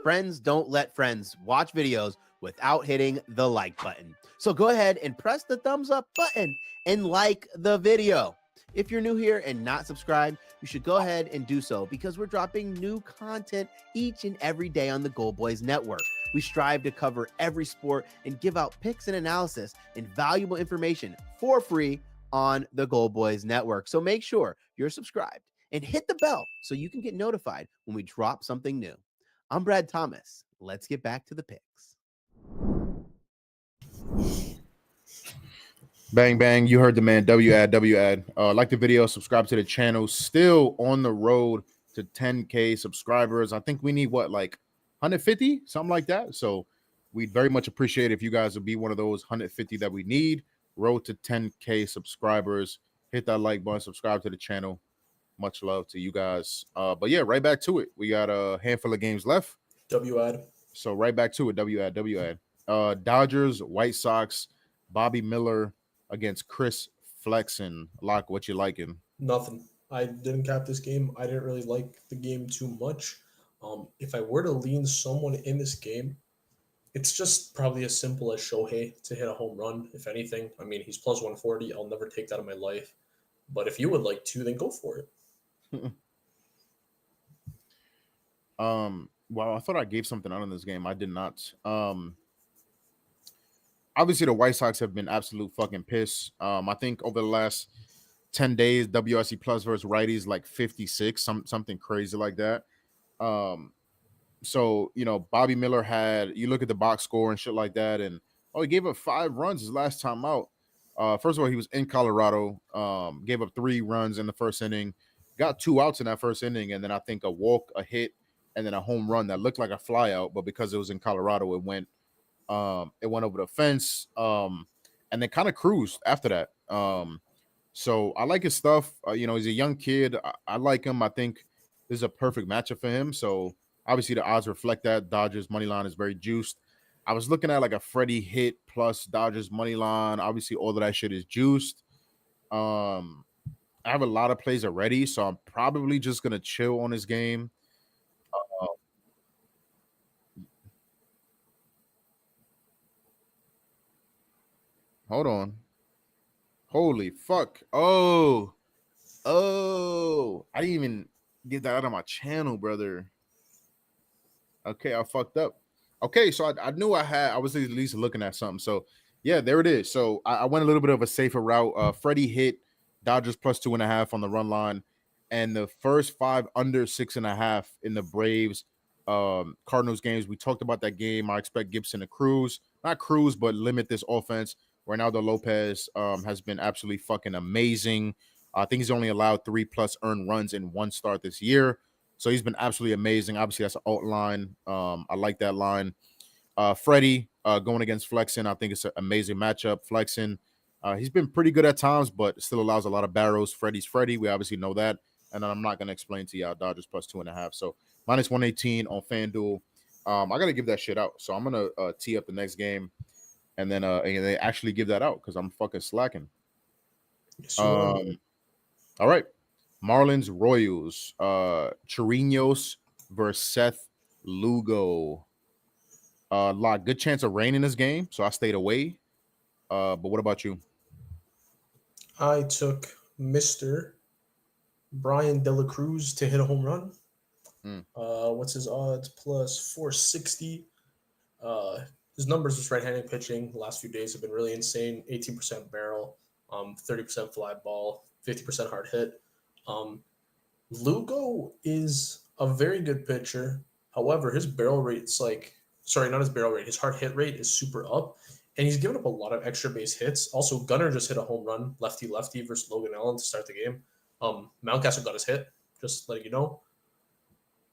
Friends don't let friends watch videos without hitting the like button. So go ahead and press the thumbs up button and like the video. If you're new here and not subscribed, you should go ahead and do so because we're dropping new content each and every day on the GoldBoys Network. We strive to cover every sport and give out picks and analysis and valuable information for free on the GoldBoys Network. So make sure you're subscribed and hit the bell so you can get notified when we drop something new. I'm Brad Thomas. Let's get back to the picks. Bang, bang. You heard the man. W-ad. Like the video, subscribe to the channel. Still on the road to 10K subscribers. I think we need, 150? Something like that. So we'd very much appreciate if you guys would be one of those 150 that we need. Road to 10K subscribers. Hit that like button. Subscribe to the channel. Much love to you guys. But yeah, right back to it. We got a handful of games left. W-ad. So right back to it. W-ad. Dodgers, White Sox, Bobby Miller against Chris Flexen. Locke, what you liking? Nothing. I didn't cap this game. I didn't really like the game too much. If I were to lean someone in this game, it's just probably as simple as Shohei to hit a home run, if anything. I mean, he's plus 140. I'll never take that in my life. But if you would like to, then go for it. Well, I thought I gave something out in this game. I did not. Obviously the White Sox have been absolute fucking piss. I think over the last 10 days, WRC plus versus righties like 56, something crazy like that. So you know, Bobby Miller had, you look at the box score and shit like that, and he gave up 5 runs his last time out. First of all, he was in Colorado, gave up 3 runs in the first inning, got 2 outs in that first inning, and then I think a walk, a hit, and then a home run that looked like a fly out, but because it was in Colorado, it went over the fence, and then kind of cruised after that. So I like his stuff. You know, he's a young kid. I like him. I think this is a perfect matchup for him. So obviously the odds reflect that. Dodgers money line is very juiced. I was looking at like a Freddie hit plus Dodgers money line. Obviously all of that shit is juiced. I have a lot of plays already, so I'm probably just gonna chill on this game. Hold on. Holy fuck. Oh, I didn't even get that out of my channel, brother. Okay, I fucked up. Okay, so I knew I was at least looking at something. So yeah, there it is. So I went a little bit of a safer route. Freddie hit Dodgers plus 2.5 on the run line, and the first 5 under 6.5 in the Braves Cardinals games. We talked about that game. I expect Gibson to not cruise, but limit this offense. Reynaldo Lopez has been absolutely fucking amazing. I think he's only allowed 3+ earned runs in 1 start this year. So he's been absolutely amazing. Obviously, that's an alt line. I like that line. Freddie going against Flexen, I think it's an amazing matchup. Flexen, he's been pretty good at times, but still allows a lot of barrels. Freddie's Freddie. We obviously know that. And I'm not going to explain to y'all Dodgers plus 2.5. So minus 118 on FanDuel. I got to give that shit out. So I'm going to tee up the next game and then they actually give that out because I'm fucking slacking. Yes, you are. All right. Marlins Royals. Chirinos versus Seth Lugo. Lot good chance of rain in this game, so I stayed away. But what about you? I took Mr. Brian De La Cruz to hit a home run. What's his odds? Plus 460. His numbers with right-handed pitching the last few days have been really insane. 18% barrel, 30% fly ball, 50% hard hit. Lugo is a very good pitcher. However, his barrel rate's not his barrel rate. His hard hit rate is super up, and he's given up a lot of extra base hits. Also, Gunnar just hit a home run, lefty versus Logan Allen to start the game. Mountcastle got his hit, just letting you know.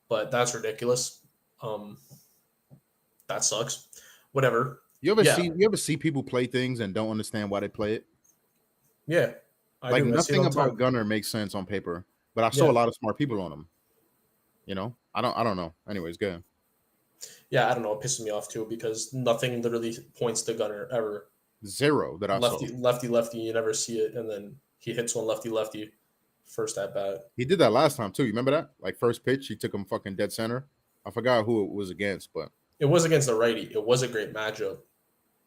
But that's ridiculous. That sucks. Whatever. You ever see people play things and don't understand why they play it? Yeah. Like nothing about Gunnar makes sense on paper, but I saw a lot of smart people on him. You know, I don't know. Anyways, good. Yeah, I don't know. It pisses me off too because nothing literally points to Gunnar ever. Zero that I saw. Lefty. You never see it, and then he hits one lefty first at bat. He did that last time too. You remember that? Like first pitch, he took him fucking dead center. I forgot who it was against, but it was against the righty. It was a great matchup,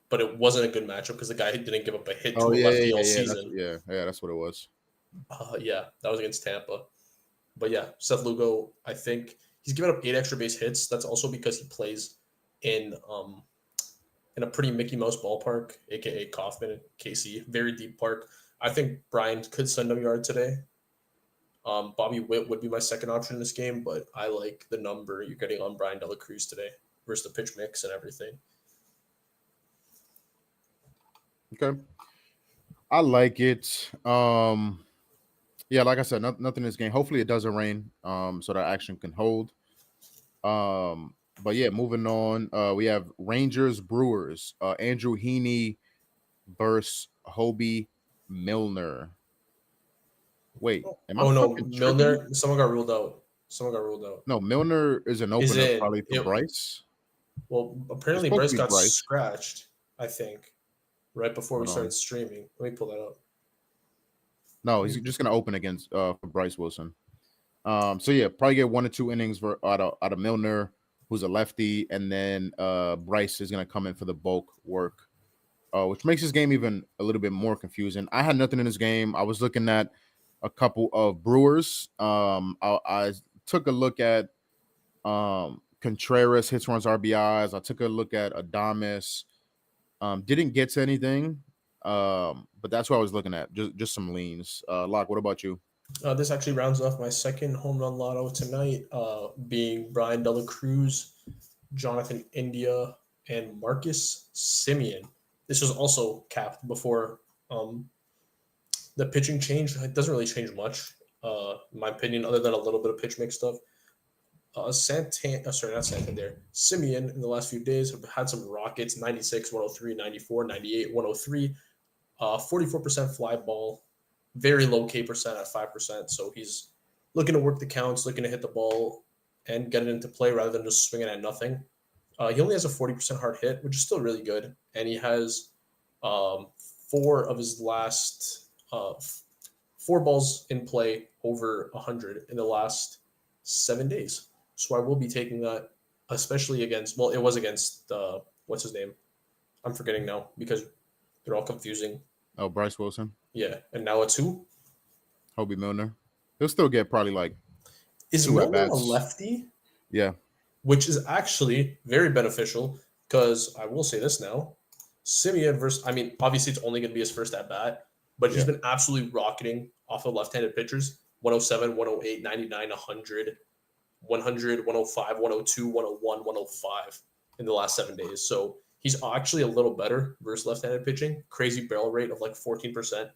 but it wasn't a good matchup because the guy didn't give up a hit to a lefty all season. That's what it was. That was against Tampa. But yeah, Seth Lugo, I think he's given up 8 extra base hits. That's also because he plays in a pretty Mickey Mouse ballpark, aka Kauffman and KC, very deep park. I think Brian could send him a yard today. Bobby Witt would be my second option in this game, but I like the number you're getting on Brian De La Cruz today versus the pitch mix and everything. Okay. I like it. Yeah, like I said, nothing in this game. Hopefully it doesn't rain, so that action can hold. But yeah, moving on. We have Rangers Brewers. Andrew Heaney versus Hobie Milner. Wait, no, Milner. Tripping? Someone got ruled out. No, Milner is an opener probably for Bryce. Well, apparently Bryce got scratched, I think, right before we started streaming. Let me pull that up. No, he's just gonna open against for Bryce Wilson. So yeah, probably get 1 or 2 innings out of Milner, who's a lefty, and then Bryce is gonna come in for the bulk work, which makes this game even a little bit more confusing. I had nothing in this game. I was looking at a couple of Brewers. I took a look at Contreras, hits, runs, RBIs. I took a look at Adames. Didn't get to anything, but that's what I was looking at. Just some leans. Locke, what about you? This actually rounds off my second home run lotto tonight, being Brian Dela Cruz, Jonathan India, and Marcus Simeon. This was also capped before the pitching change. It doesn't really change much, in my opinion, other than a little bit of pitch mix stuff. Not Santander. Simeon in the last few days have had some rockets: 96, 103, 94, 98, 103, 44% fly ball, very low K percent at 5%. So he's looking to work the counts, looking to hit the ball and get it into play rather than just swinging at nothing. He only has a 40% hard hit, which is still really good. And he has 4 of his last 4 balls in play over 100 in the last 7 days. So I will be taking that, especially against, well, it was against, what's his name? I'm forgetting now because they're all confusing. Oh, Bryce Wilson. Yeah. And now it's who? Hobie Milner. He'll still get probably like Is 2 Milner a at-bats. lefty? Yeah. Which is actually very beneficial because I will say this now. Simeon versus, I mean, obviously it's only going to be his first at bat, but he's been absolutely rocketing off of left-handed pitchers. 107, 108, 99, 100, 100, 105, 102, 101, 105 in the last 7 days. So he's actually a little better versus left-handed pitching. Crazy barrel rate of like 14%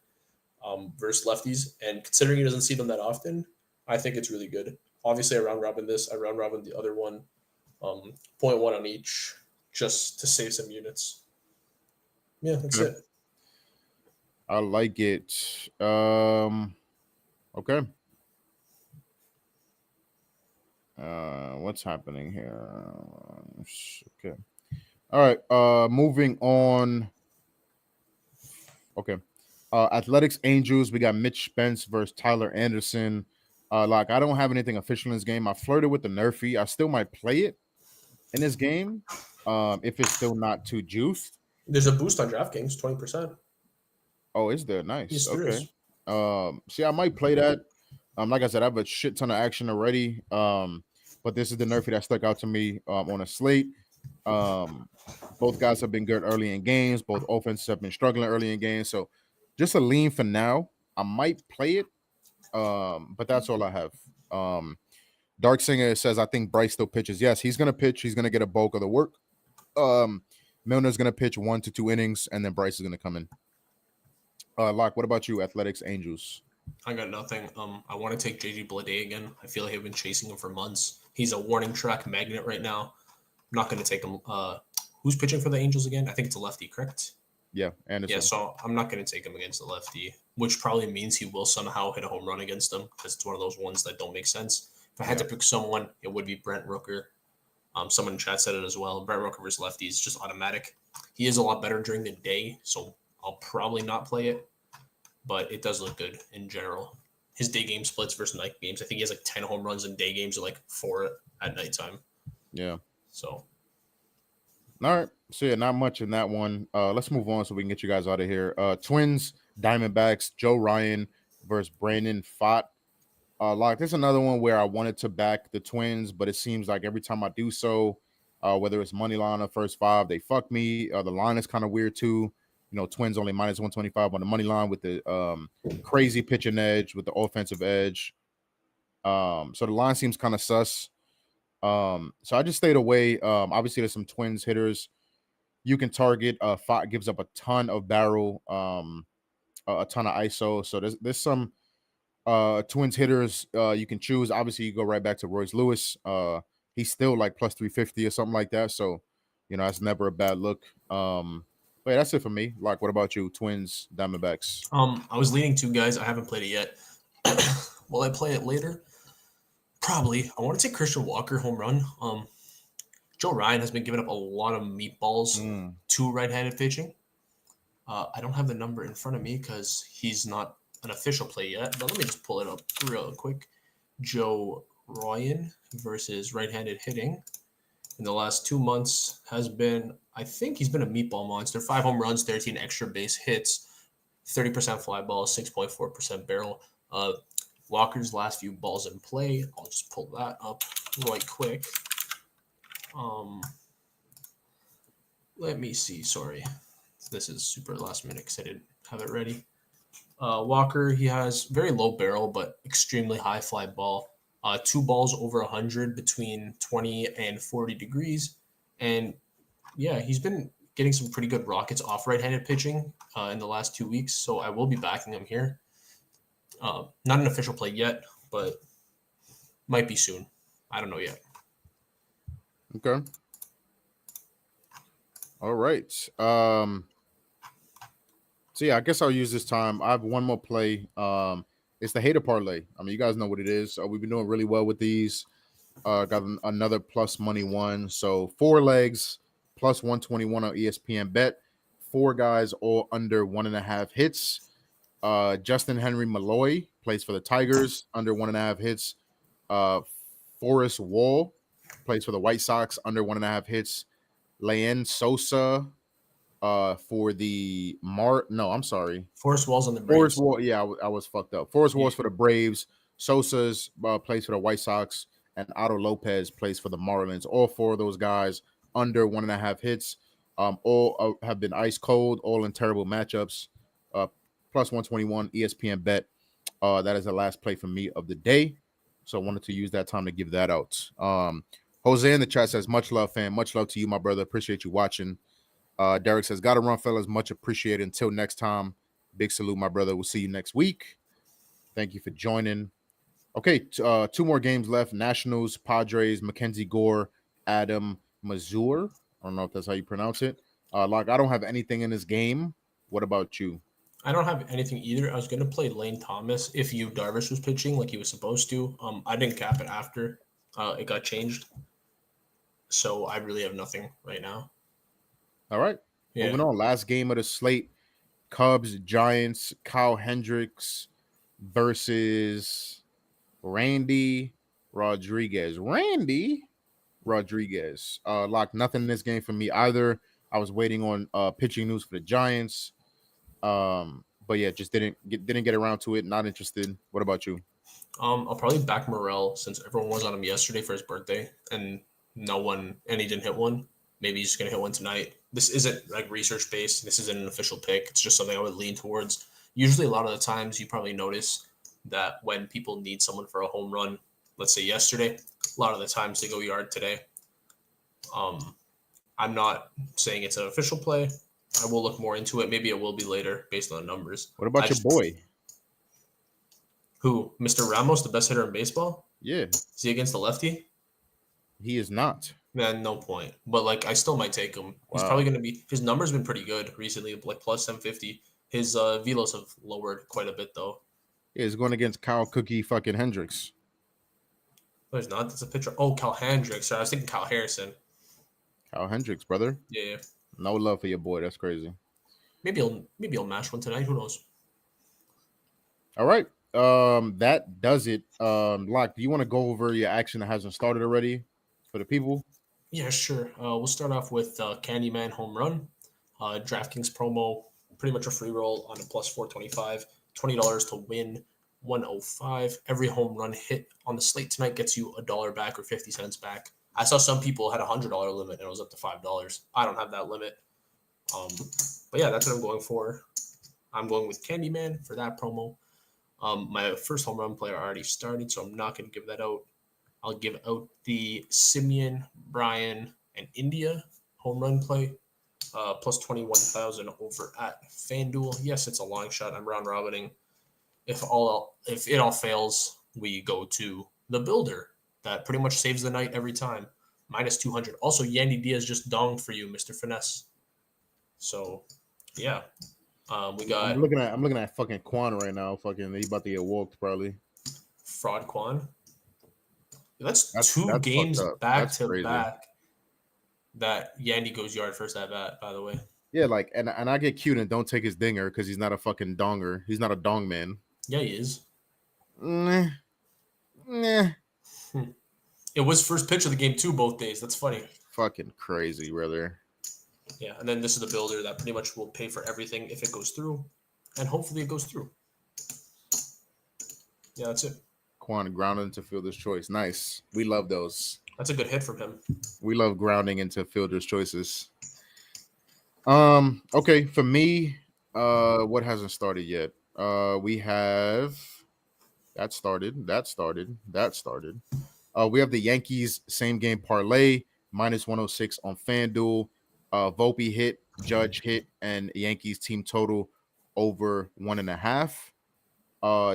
versus lefties. And considering he doesn't see them that often, I think it's really good. Obviously, I round robin this. I round robin the other one. 0.1 on each just to save some units. Yeah, that's it. I like it. Okay. What's happening here? Okay. All right. Moving on. Okay. Athletics Angels. We got Mitch Spence versus Tyler Anderson. Like I don't have anything official in this game. I flirted with the Nerfy. I still might play it in this game. If it's still not too juiced. There's a boost on DraftKings, 20%. Oh, is there? Nice. Yes, there okay. is. See, I might play that. Like I said, I have a shit ton of action already. But this is the Nerfy that stuck out to me on a slate. Both guys have been good early in games. Both offenses have been struggling early in games. So just a lean for now. I might play it. But that's all I have. Dark Singer says, I think Bryce still pitches. Yes, he's going to pitch. He's going to get a bulk of the work. Milner's going to pitch 1 to 2 innings, and then Bryce is going to come in. Locke, what about you, Athletics Angels? I got nothing. I want to take JG Bleday again. I feel like I've been chasing him for months. He's a warning track magnet right now. I'm not going to take him. Who's pitching for the Angels again? I think it's a lefty, correct? Yeah, Anderson. Yeah, so I'm not going to take him against the lefty, which probably means he will somehow hit a home run against them because it's one of those ones that don't make sense. If I had to pick someone, it would be Brent Rooker. Someone in chat said it as well. Brent Rooker versus lefty is just automatic. He is a lot better during the day, so I'll probably not play it, but it does look good in general. His day game splits versus night games. I think he has like 10 home runs in day games and like 4 at nighttime. Yeah. So. All right. So yeah, not much in that one. Let's move on so we can get you guys out of here. Twins, Diamondbacks, Joe Ryan versus Brandon Pfaadt. Like this is another one where I wanted to back the Twins, but it seems like every time I do so, whether it's money line or first 5, they fuck me. The line is kind of weird too. You know, Twins only minus 125 on the money line with the crazy pitching edge, with the offensive edge. So the line seems kind of sus. So I just stayed away. Obviously, there's some Twins hitters you can target. Pfaadt gives up a ton of barrel, a ton of ISO. So there's some Twins hitters you can choose. Obviously, you go right back to Royce Lewis. He's still like plus 350 or something like that. So, you know, that's never a bad look. But yeah, that's it for me. Like, what about you? Twins, Diamondbacks. I was leading 2 guys. I haven't played it yet. Will I play it later? Probably. I want to take Christian Walker home run. Joe Ryan has been giving up a lot of meatballs to right-handed pitching. I don't have the number in front of me because he's not an official play yet, but let me just pull it up real quick. Joe Royan versus right-handed hitting in the last 2 months has been, I think he's been a meatball monster. 5 home runs, 13 extra base hits, 30% fly ball, 6.4% barrel. Walker's last few balls in play. I'll just pull that up right quick. Let me see. Sorry. This is super last minute because I didn't have it ready. Walker, he has very low barrel, but extremely high fly ball. 2 balls over 100 between 20 and 40 degrees. And yeah, he's been getting some pretty good rockets off right-handed pitching in the last 2 weeks. So I will be backing him here. Not an official play yet, but might be soon. I don't know yet. Okay. All right. So yeah, I guess I'll use this time. I have one more play. It's the hater parlay. I mean, you guys know what it is. We've been doing really well with these. Got another plus money one. So 4 legs plus 121 on ESPN bet. 4 guys all under 1.5 hits. Justin Henry Malloy plays for the Tigers under 1.5 hits. Forrest Wall plays for the White Sox under 1.5 hits. Leanne Sosa for the Forrest Wall's on the Forrest Braves. Wall. Yeah, I was fucked up. Forrest Wall's for the Braves. Sosa's plays for the White Sox, and Otto Lopez plays for the Marlins. All 4 of those guys under 1.5 hits. All have been ice cold. All in terrible matchups. Plus 121 ESPN bet. That is the last play for me of the day. So I wanted to use that time to give that out. Jose in the chat says, much love, fam. Much love to you, my brother. Appreciate you watching. Derek says, gotta run, fellas. Much appreciated. Until next time, big salute, my brother. We'll see you next week. Thank you for joining. Okay, 2 more games left. Nationals, Padres, Mackenzie Gore, Adam Mazur. I don't know if that's how you pronounce it. I don't have anything in this game. What about you? I don't have anything either. I was going to play Lane Thomas if Yu Darvish was pitching like he was supposed to. I didn't cap it after it got changed. So I really have nothing right now. All right. Yeah. Moving on. Last game of the slate. Cubs, Giants, Kyle Hendricks versus Randy Rodriguez. Nothing in this game for me either. I was waiting on pitching news for the Giants. But yeah, just didn't get around to it. Not interested. What about you? I'll probably back Morel since everyone was on him yesterday for his birthday and he didn't hit one. Maybe he's just gonna hit one tonight. This isn't like research based. This isn't an official pick. It's just something I would lean towards. Usually a lot of the times you probably notice that when people need someone for a home run, let's say yesterday, a lot of the times they go yard today. I'm not saying it's an official play. I will look more into it. Maybe it will be later based on the numbers. What about your boy? Who? Mr. Ramos, the best hitter in baseball? Yeah. Is he against the lefty? He is not. Man, no point. But like, I still might take him. He's probably going to be. His numbers been pretty good recently, like plus 750. His velos have lowered quite a bit though. Yeah, he's going against Kyle Cookie fucking Hendricks. No, he's not. That's a pitcher. Oh, Cal Hendricks. I was thinking Kyle Harrison. Kyle Hendricks, brother. Yeah. No love for your boy. That's crazy. Maybe he'll mash one tonight. Who knows? All right. That does it. Lock, do you want to go over your action that hasn't started already for the people? Yeah, sure. We'll start off with Candyman home run. DraftKings promo, pretty much a free roll on a plus 425. $20 to win 105. Every home run hit on the slate tonight gets you $1 back or 50 cents back. I saw some people had a $100 limit and it was up to $5. I don't have that limit. But yeah, that's what I'm going for. I'm going with Candyman for that promo. My first home run player already started, so I'm not going to give that out. I'll give out the Simeon, Brian, and India home run play, plus 21,000 over at FanDuel. Yes, it's a long shot. I'm round robining. If it all fails, we go to the builder. That pretty much saves the night every time. Minus 200. Also, Yandy Diaz just donged for you, Mr. Finesse. So, yeah. We got. I'm looking at fucking Quan right now. Fucking, he about to get walked probably. Fraud Quan. That's two games back to back that Yandy goes yard first at bat, by the way. Yeah, like, and I get cute and don't take his dinger because he's not a fucking donger. He's not a dong man. Yeah, he is. It was first pitch of the game too, both days. That's funny. Fucking crazy, brother. Yeah, and then this is the builder that pretty much will pay for everything if it goes through, and hopefully it goes through. Yeah, that's it. Quan grounded into fielder's choice. Nice. We love those. That's a good hit from him. We love grounding into fielder's choices. Okay, for me, what hasn't started yet? We have that started. We have the Yankees same game parlay -106 on FanDuel. Volpe hit, Judge hit, and Yankees team total over 1.5.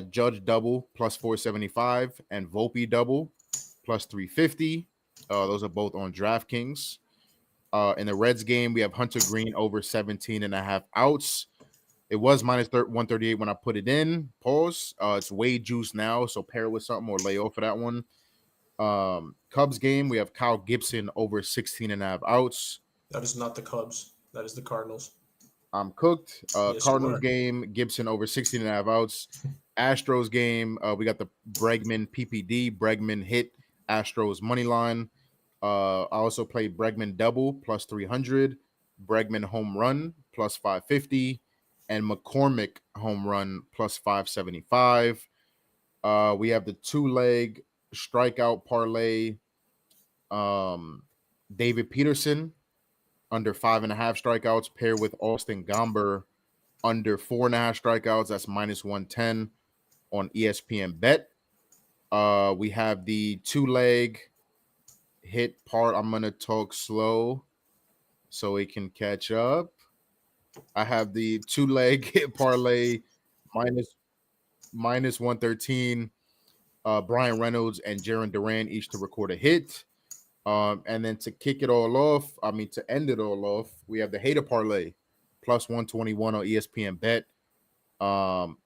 Judge double +475 and Volpe double +350. Those are both on DraftKings. In the Reds game, we have Hunter Green over 17.5 outs. It was -138 when I put it in. Pause. It's way juice now, so pair it with something or lay off for that one. Cubs game, we have Kyle Gibson over 16.5 outs. That is not the Cubs. That is the Cardinals. I'm cooked. Yes, Cardinals game, Gibson over 16.5 outs. Astros game, we got the Bregman PPD. Bregman hit Astros money line. I also played Bregman double +300, Bregman home run +550, and McCormick home run +575. We have the 2-leg strikeout parlay. David Peterson under 5.5 strikeouts paired with Austin Gomber under 4.5 strikeouts. That's -110 on ESPN Bet. We have the 2-leg hit part. I'm going to talk slow so it can catch up. I have the 2-leg hit parlay -113. Brian Reynolds and Jaron Duran each to record a hit. And then to end it all off, we have the hater parlay +121 on ESPN Bet.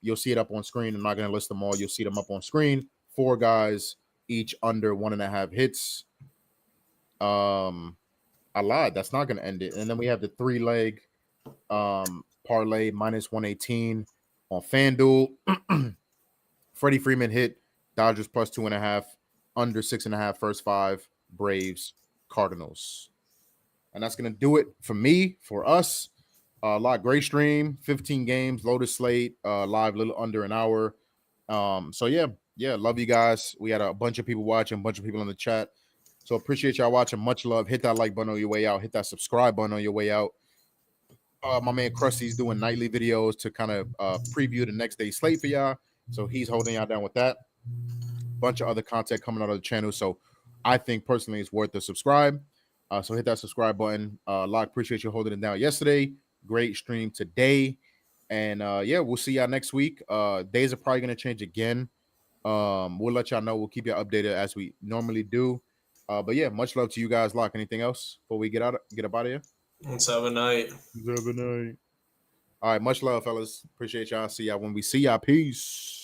You'll see it up on screen. I'm not going to list them all. You'll see them up on screen. 4 guys, each under 1.5 hits. I lied. That's not going to end it. And then we have the 3-leg parlay -118 on FanDuel. Freddie Freeman hit Dodgers +2.5, under 6.5, first 5, Braves, Cardinals. And that's going to do it for me, for us. Great stream, 15 games, loaded slate, live a little under an hour. So yeah, love you guys. We had a bunch of people watching, a bunch of people in the chat. So appreciate y'all watching. Much love. Hit that like button on your way out. Hit that subscribe button on your way out. My man Krusty's doing nightly videos to kind of preview the next day's slate for y'all. So he's holding y'all down with that. Bunch of other content coming out of the channel. So I think personally it's worth the subscribe. So hit that subscribe button. Lock, appreciate you holding it down yesterday. Great stream today. And we'll see y'all next week. Days are probably going to change again. We'll let y'all know. We'll keep you updated as we normally do. But yeah, much love to you guys. Lock, anything else before we get up out of here? Let's have a night. All right, much love, fellas. Appreciate y'all. See y'all when we see y'all. Peace.